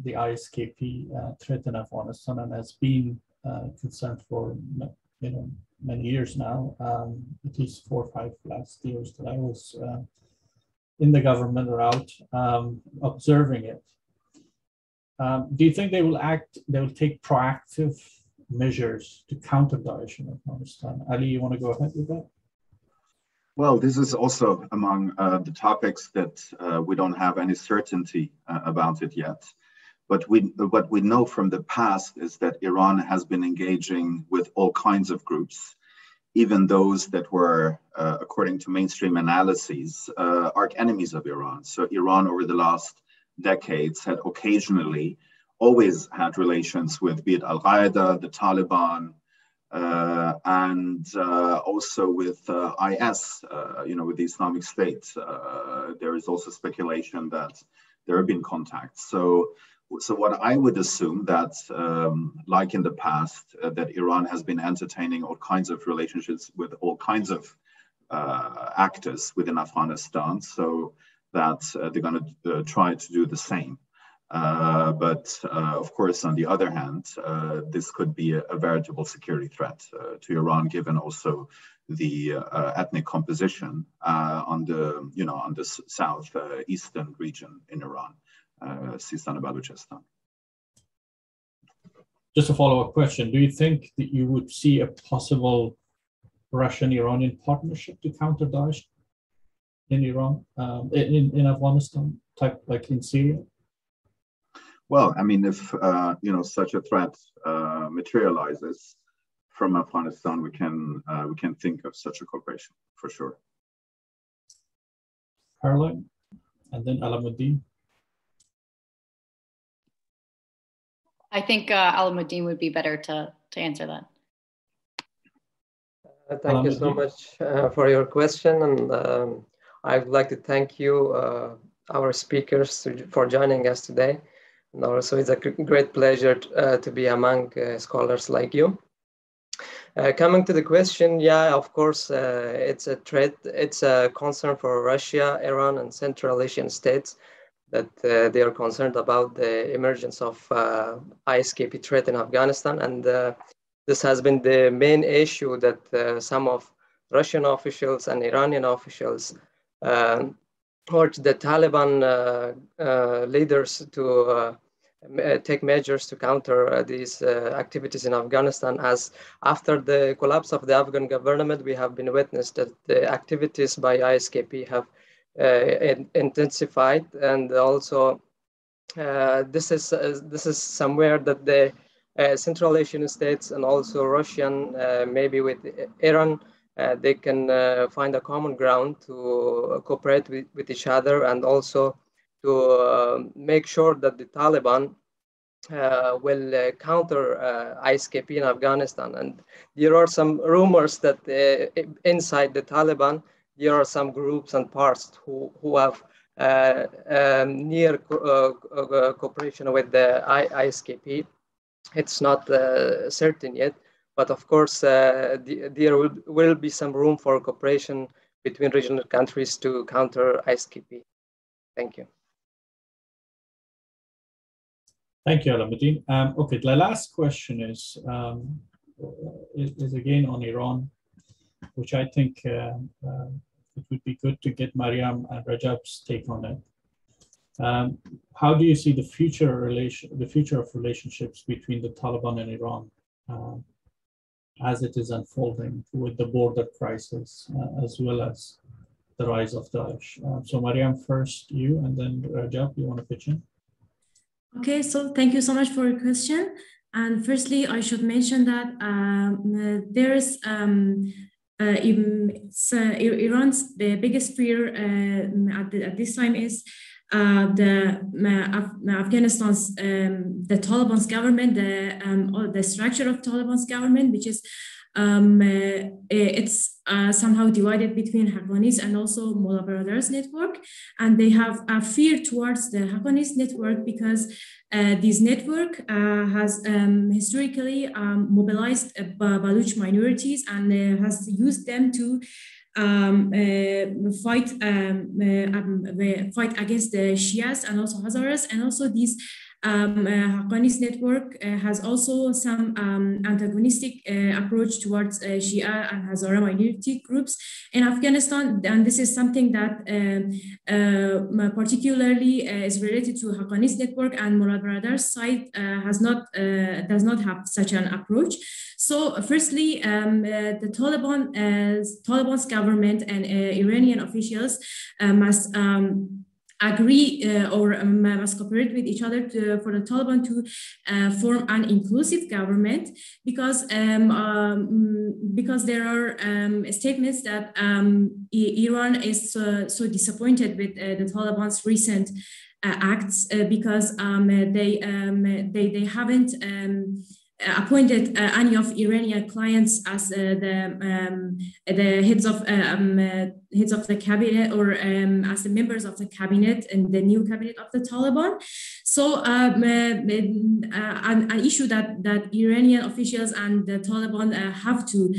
the ISKP threat in Afghanistan and has been concerned for many years now, at least 4 or 5 last years that I was in the government or out observing it. Do you think they will take proactive measures to counter Daesh in Afghanistan? Ali, you want to go ahead with that? Well, this is also among the topics that we don't have any certainty about it yet. But what we know from the past is that Iran has been engaging with all kinds of groups, even those that were, according to mainstream analyses, arch enemies of Iran. So Iran over the last decades had occasionally always had relations with, be it Al-Qaeda, the Taliban, and also with IS, with the Islamic State. There is also speculation that there have been contacts. So what I would assume that, like in the past, that Iran has been entertaining all kinds of relationships with all kinds of actors within Afghanistan. So that they're going to try to do the same. But of course, on the other hand, this could be a veritable security threat to Iran, given also the ethnic composition on the southeastern region in Iran, Sistan and Baluchistan. just a follow-up question. Do you think that you would see a possible Russian-Iranian partnership to counter Daesh in Iran, in Afghanistan, type like in Syria? Well, I mean, if such a threat materializes from Afghanistan, we can think of such a cooperation for sure. Caroline, and then Alamuddin. I think Alamuddin would be better to answer that. Thank you so much for your question, and I would like to thank you, our speakers, for joining us today. And also, it's a great pleasure to be among scholars like you. Coming to the question, yeah, of course, it's a threat. It's a concern for Russia, Iran, and Central Asian states that they are concerned about the emergence of ISKP threat in Afghanistan. And this has been the main issue that some of Russian officials and Iranian officials urged the Taliban leaders to take measures to counter these activities in Afghanistan, as after the collapse of the Afghan government, we have been witness that the activities by ISKP have intensified, and also this is somewhere that the Central Asian states and also Russian, maybe with Iran, they can find a common ground to cooperate with each other, and also to make sure that the Taliban will counter ISKP in Afghanistan. And there are some rumors that inside the Taliban, there are some groups and parts who have near cooperation with the ISKP. It's not certain yet, but of course, there will be some room for cooperation between regional countries to counter ISKP. Thank you. Thank you, Alamuddin. Okay, the last question is again on Iran, which I think it would be good to get Mariam and Rajab's take on it. How do you see the future of relationships between the Taliban and Iran as it is unfolding with the border crisis, as well as the rise of Daesh? So Mariam, first you, and then Rajab, you want to pitch in? Okay, so thank you so much for your question. And firstly, I should mention that there's Iran's the biggest fear at this time is Afghanistan's the Taliban's government, the structure of Taliban's government, which is it's somehow divided between Haqqanis and also Mullah Brothers network, and they have a fear towards the Haqqanis network because this network has historically mobilized Baluch minorities and has used them to fight against the Shias and also Hazaras, and also these Haqqanis network has also some antagonistic approach towards Shia and Hazara minority groups in Afghanistan, and this is something that particularly is related to Haqqanis network, and Murad Brothers side does not have such an approach. So firstly, the Taliban's government and Iranian officials must agree or must cooperate with each other for the Taliban to form an inclusive government, because there are statements that Iran is so disappointed with the Taliban's recent acts because they haven't appointed any of Iranian clients as the heads of the cabinet, or as the members of the cabinet and the new cabinet of the Taliban. So an issue that Iranian officials and the Taliban have to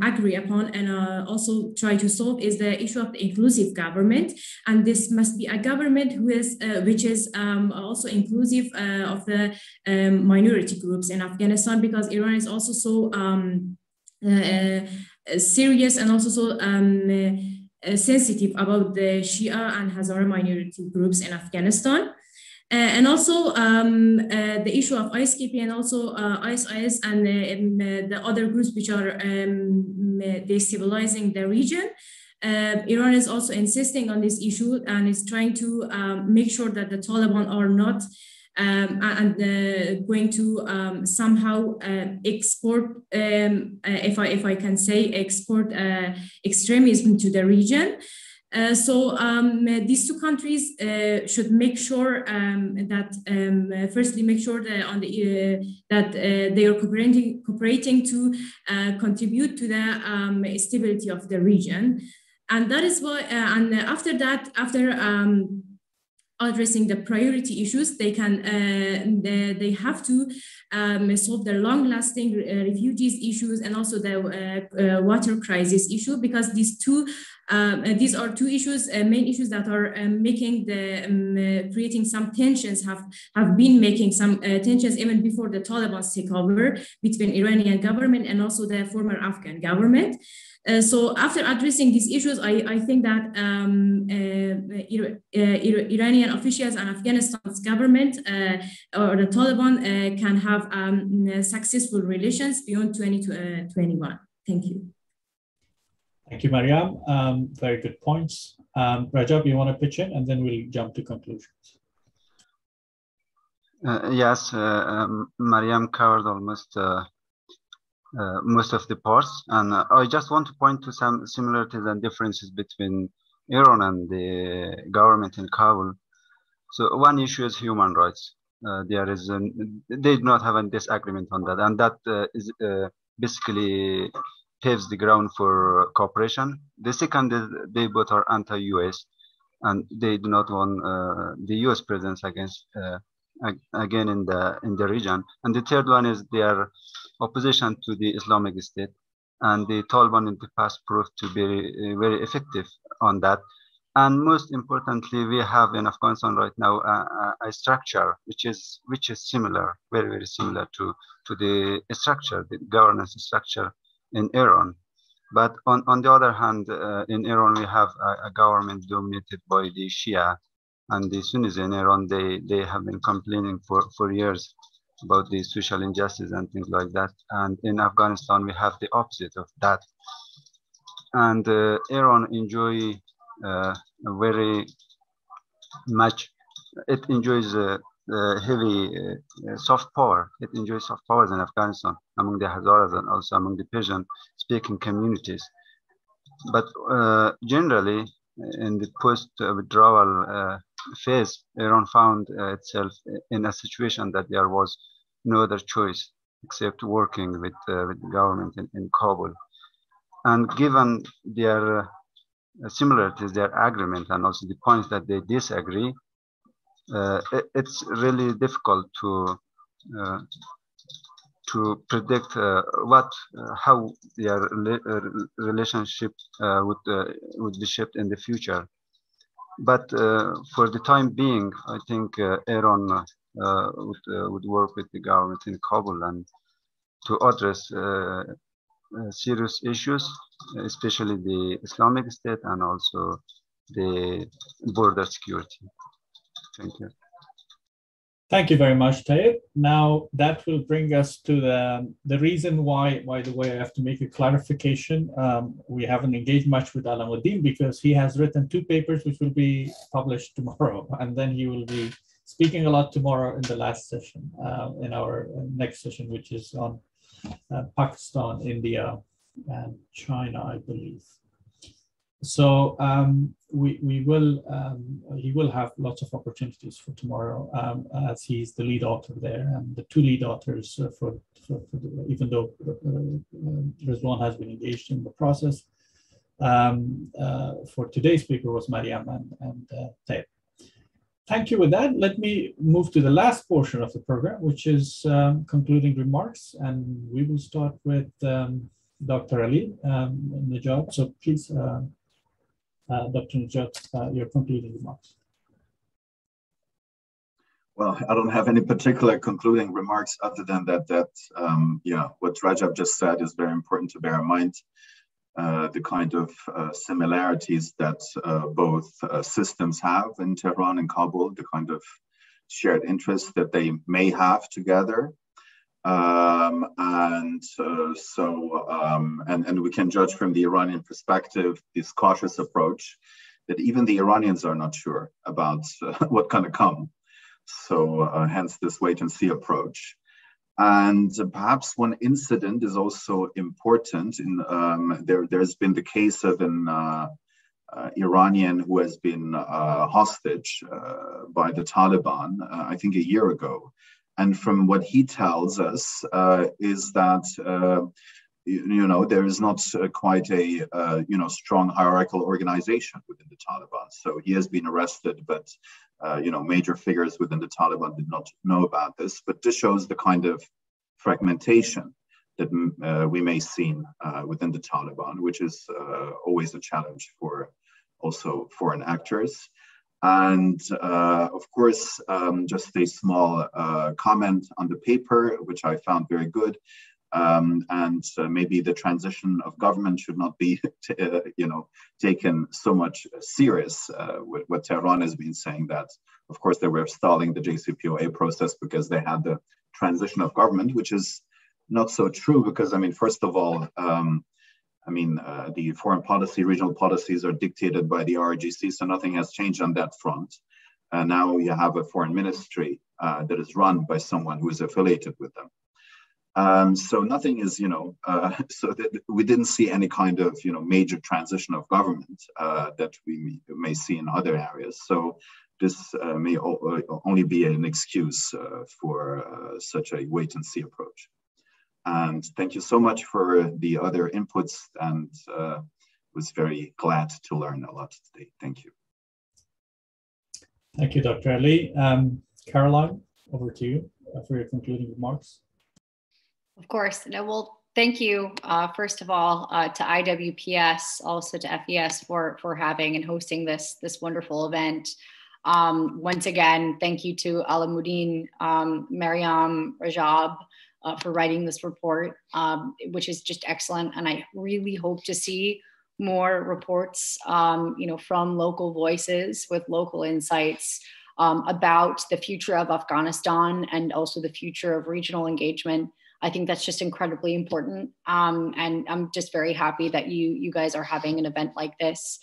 agree upon and also try to solve is the issue of the inclusive government. And this must be a government which is also inclusive of the minority groups in Afghanistan, because Iran is also so serious and also so sensitive about the Shia and Hazara minority groups in Afghanistan. And also the issue of ISKP and also ISIS and the other groups which are destabilizing the region. Iran is also insisting on this issue and is trying to make sure that the Taliban are not going to somehow export, if I can say, export extremism to the region. So these two countries should make sure that firstly make sure that that they are cooperating to contribute to the stability of the region, and that is why. And after that, after addressing the priority issues, they can they have to solve the long-lasting refugees issues and also the water crisis issue, because these are two issues, main issues that are making the creating some tensions, have been making some tensions even before the Taliban's takeover between Iranian government and also the former Afghan government. So after addressing these issues, I think that Iranian officials and Afghanistan's government or the Taliban can have successful relations beyond 2021. Thank you. Thank you, Mariam. Very good points. Rajab, you want to pitch in, and then we'll jump to conclusions. Yes, Mariam covered almost most of the parts, and I just want to point to some similarities and differences between Iran and the government in Kabul. So one issue is human rights. They do not have a disagreement on that, and that is basically paves the ground for cooperation. The second is they both are anti-US, and they do not want the US presence again in the region. And the third one is their opposition to the Islamic State, and the Taliban in the past proved to be very effective on that. And most importantly, we have in Afghanistan right now a structure which is similar, very, very similar to the structure, the governance structure in Iran. But on the other hand, in Iran, we have a government dominated by the Shia and the Sunnis in Iran. They have been complaining for years about the social injustice and things like that. And in Afghanistan, we have the opposite of that. And Iran enjoy very much, it enjoys heavy soft power. It enjoys soft powers in Afghanistan among the Hazaras and also among the Persian-speaking communities. But generally, in the post-withdrawal phase, Iran found itself in a situation that there was no other choice except working with the government in Kabul. And given their similarities, their agreement, and also the points that they disagree, it's really difficult to predict how their relationship would be shaped in the future. But for the time being, I think Iran would work with the government in Kabul and to address serious issues, especially the Islamic State and also the border security. Thank you. Thank you very much, Tayyip. Now that will bring us to the reason why, by the way, I have to make a clarification. We haven't engaged much with Alamuddin because he has written 2 papers which will be published tomorrow, and then he will be speaking a lot tomorrow in the last session, in our next session, which is on Pakistan, India, and China, I believe. So he will have lots of opportunities for tomorrow, as he's the lead author there, and the 2 lead authors even though Rizwan has been engaged in the process. For today's speaker was Mariam and Tayyip. Thank you. With that, let me move to the last portion of the program, which is concluding remarks, and we will start with Dr. Ali Najat. So please, Dr. Najat, your concluding remarks. Well, I don't have any particular concluding remarks other than that what Rajab just said is very important to bear in mind. The kind of similarities that both systems have in Tehran and Kabul, the kind of shared interests that they may have together. And we can judge from the Iranian perspective this cautious approach that even the Iranians are not sure about what's going to come. So hence this wait and see approach. And perhaps one incident is also important. There's been the case of an Iranian who has been hostage by the Taliban, I think a year ago. And from what he tells us is that, there is not quite a, strong hierarchical organization within the Taliban. So he has been arrested, but, major figures within the Taliban did not know about this. But this shows the kind of fragmentation that we may see within the Taliban, which is always a challenge for also foreign actors. And of course, just a small comment on the paper, which I found very good. Maybe the transition of government should not be, taken so much serious. What Tehran has been saying, that, of course, they were stalling the JCPOA process because they had the transition of government, which is not so true because, first of all, the foreign policy, regional policies are dictated by the RGC, so nothing has changed on that front. Now you have a foreign ministry that is run by someone who is affiliated with them. So nothing is, so that we didn't see any kind of, major transition of government that we may see in other areas. So this may only be an excuse for such a wait and see approach. And thank you so much for the other inputs, and was very glad to learn a lot today. Thank you. Thank you, Dr. Ali. Caroline, over to you for your concluding remarks. Of course. No, well, thank you, first of all, to IWPS, also to FES for having and hosting this wonderful event. Once again, thank you to Alamuddin, Mariam, Rajab, for writing this report, which is just excellent. And I really hope to see more reports, from local voices with local insights about the future of Afghanistan and also the future of regional engagement. I think that's just incredibly important. And I'm just very happy that you guys are having an event like this.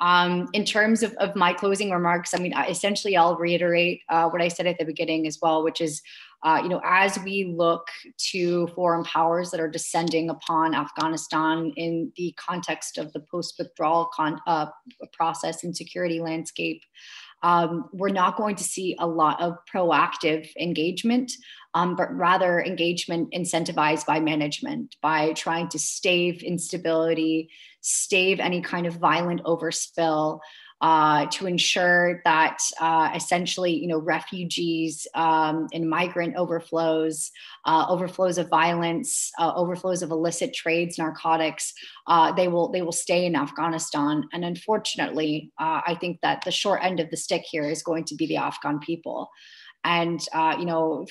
In terms of my closing remarks, essentially I'll reiterate what I said at the beginning as well, which is, as we look to foreign powers that are descending upon Afghanistan in the context of the post-withdrawal process and security landscape, we're not going to see a lot of proactive engagement, but rather engagement incentivized by management, by trying to stave instability, stave any kind of violent overspill, to ensure that essentially, refugees and migrant overflows of violence, overflows of illicit trades, narcotics, they will stay in Afghanistan. And unfortunately, I think that the short end of the stick here is going to be the Afghan people. And,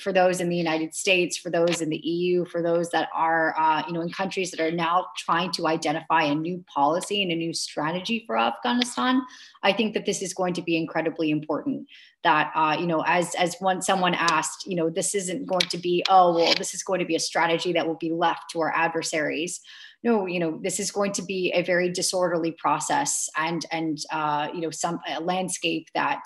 for those in the United States, for those in the EU, for those that are, in countries that are now trying to identify a new policy and a new strategy for Afghanistan, I think that this is going to be incredibly important. That, as someone asked, this isn't going to be, this is going to be a strategy that will be left to our adversaries. No, this is going to be a very disorderly process and a landscape that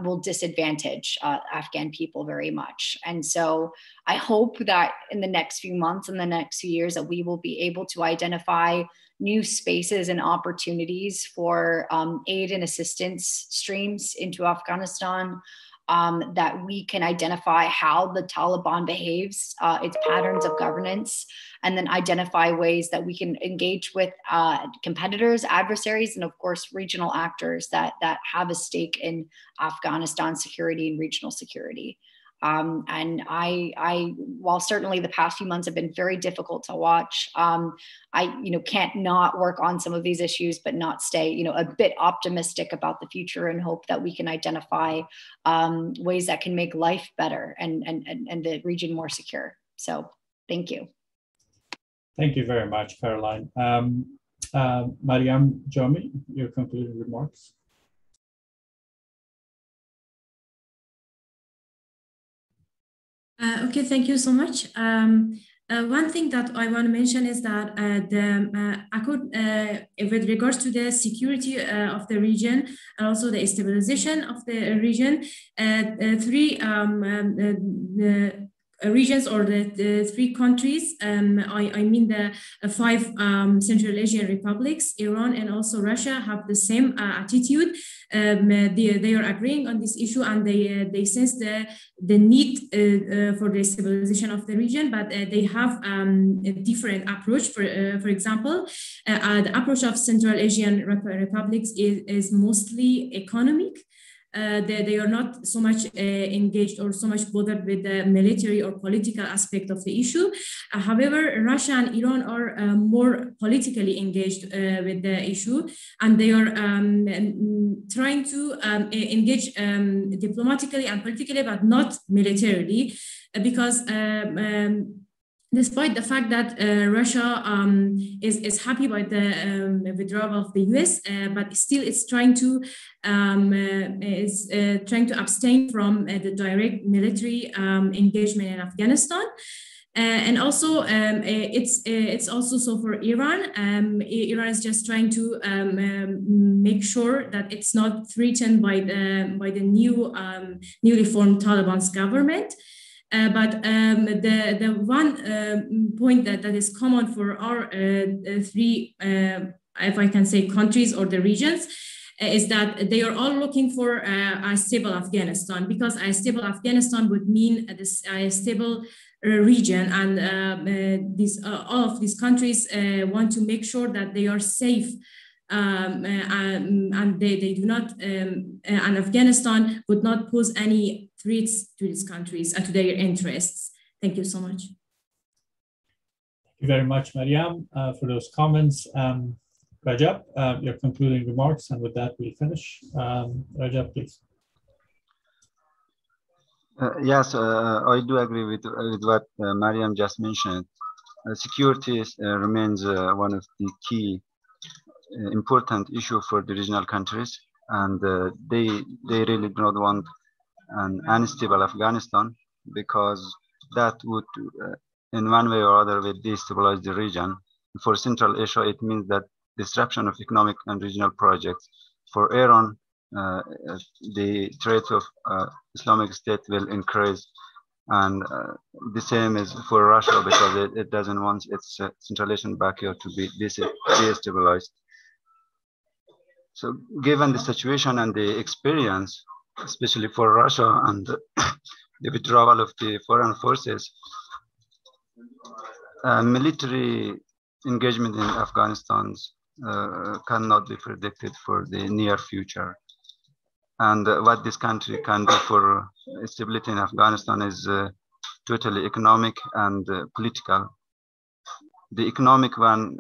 will disadvantage Afghan people very much. And so I hope that in the next few months and the next few years that we will be able to identify new spaces and opportunities for aid and assistance streams into Afghanistan, that we can identify how the Taliban behaves, its patterns of governance, and then identify ways that we can engage with competitors, adversaries, and of course, regional actors that have a stake in Afghanistan security and regional security. And I, while certainly the past few months have been very difficult to watch, I, can't not work on some of these issues, but not stay, a bit optimistic about the future and hope that we can identify ways that can make life better and the region more secure. So thank you. Thank you very much, Caroline. Mariam Jami, your concluding remarks. Okay, thank you so much. One thing that I want to mention is that with regards to the security of the region and also the stabilization of the region, three regions or the three countries, I mean the five Central Asian republics, Iran and also Russia, have the same attitude. They are agreeing on this issue, and they sense the need for the stabilization of the region, but they have a different approach. For example, the approach of Central Asian republics is mostly economic. They are not so much engaged or so much bothered with the military or political aspect of the issue. However, Russia and Iran are more politically engaged with the issue, and they are trying to engage diplomatically and politically, but not militarily, because despite the fact that Russia is happy by the withdrawal of the US, but still it's trying to abstain from the direct military engagement in Afghanistan. And also, it's also so for Iran. Iran is just trying to make sure that it's not threatened by the newly formed Taliban's government. But the one point that is common for our three, if I can say, countries or the regions, is that they are all looking for a stable Afghanistan, because a stable Afghanistan would mean a stable region, and all of these countries want to make sure that they are safe. And they do not, and Afghanistan would not pose any threats to these countries and to their interests. Thank you so much. Thank you very much, Mariam, for those comments. Rajab, your concluding remarks, and with that we'll finish. Rajab, please. Yes, I do agree with what Mariam just mentioned. Security remains one of the key important issue for the regional countries, and they really do not want an unstable Afghanistan, because that would in one way or other will destabilize the region. For Central Asia, it means that disruption of economic and regional projects. For Iran, the threat of Islamic State will increase, and the same is for Russia, because it doesn't want its Central Asian backyard to be destabilized. So given the situation and the experience, especially for Russia and the withdrawal of the foreign forces, military engagement in Afghanistan cannot be predicted for the near future. And what this country can do for stability in Afghanistan is totally economic and political. The economic one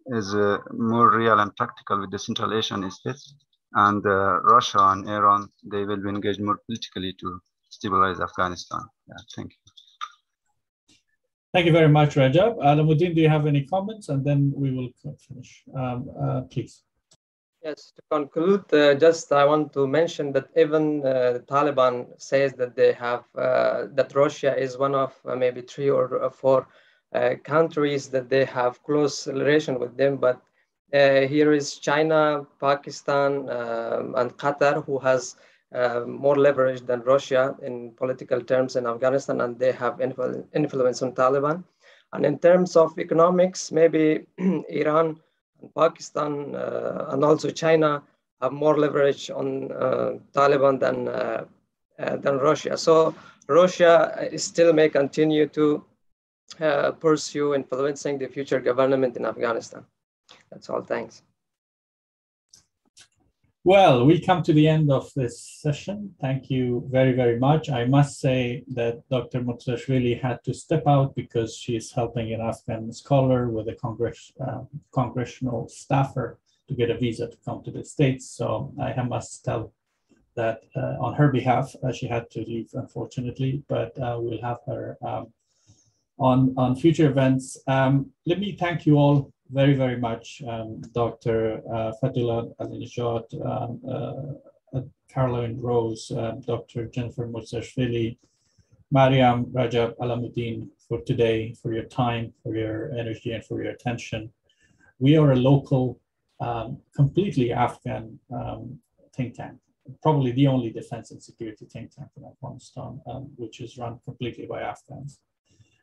is more real and practical with the Central Asian states, and Russia and Iran, they will be engaged more politically to stabilize Afghanistan. Yeah, thank you. Thank you very much, Rajab. Alamuddin, do you have any comments? And then we will finish. Please. Yes, to conclude, just I want to mention that even the Taliban says that they have, that Russia is one of maybe 3 or 4 countries that they have close relation with them, but here is China, Pakistan, and Qatar, who has more leverage than Russia in political terms in Afghanistan, and they have influence on Taliban. And in terms of economics, maybe Iran, Pakistan, and also China have more leverage on Taliban than Russia. So Russia still may continue to pursue influencing the future government in Afghanistan. That's all. Thanks. Well, we come to the end of this session. Thank you very, very much. I must say that Dr. Mutsashvili had to step out because she's helping an Afghan scholar with a congressional staffer to get a visa to come to the States. So I must tell that on her behalf, she had to leave, unfortunately, but we'll have her on future events. Let me thank you all very, very much, Dr. Fatullah Ali-Najat, Caroline Rose, Dr. Jennifer Mutsashvili, Mariam, Rajab, Alamuddin, for today, for your time, for your energy, and for your attention. We are a local, completely Afghan think tank, probably the only defense and security think tank in Afghanistan, which is run completely by Afghans.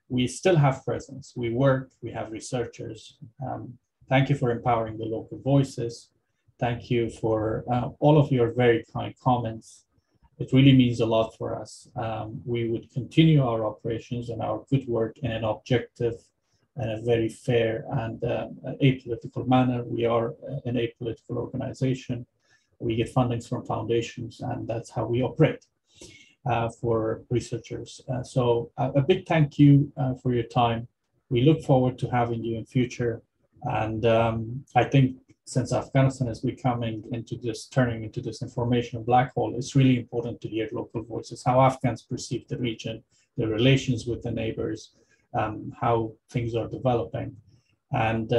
We still have presence. We work, we have researchers. Thank you for empowering the local voices. Thank you for all of your very kind comments. It really means a lot for us. We would continue our operations and our good work in an objective and a very fair and apolitical manner. We are an apolitical organization. We get fundings from foundations, and that's how we operate for researchers. So a big thank you for your time. We look forward to having you in future. And I think since Afghanistan is becoming into this, turning into this information black hole, it's really important to hear local voices, how Afghans perceive the region, their relations with the neighbors, how things are developing. And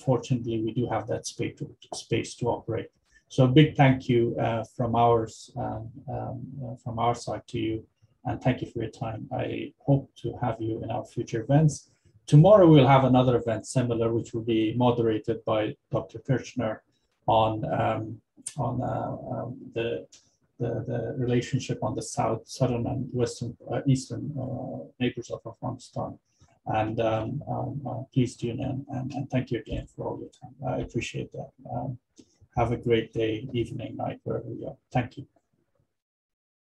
fortunately, we do have that space to operate. So a big thank you from our side to you, and thank you for your time. I hope to have you in our future events. Tomorrow we'll have another event similar, which will be moderated by Dr. Kirchner on the relationship on the southern and western, eastern neighbors of Afghanistan. And please tune in, and thank you again for all your time. I appreciate that. Have a great day, evening, night, wherever you are. Thank you.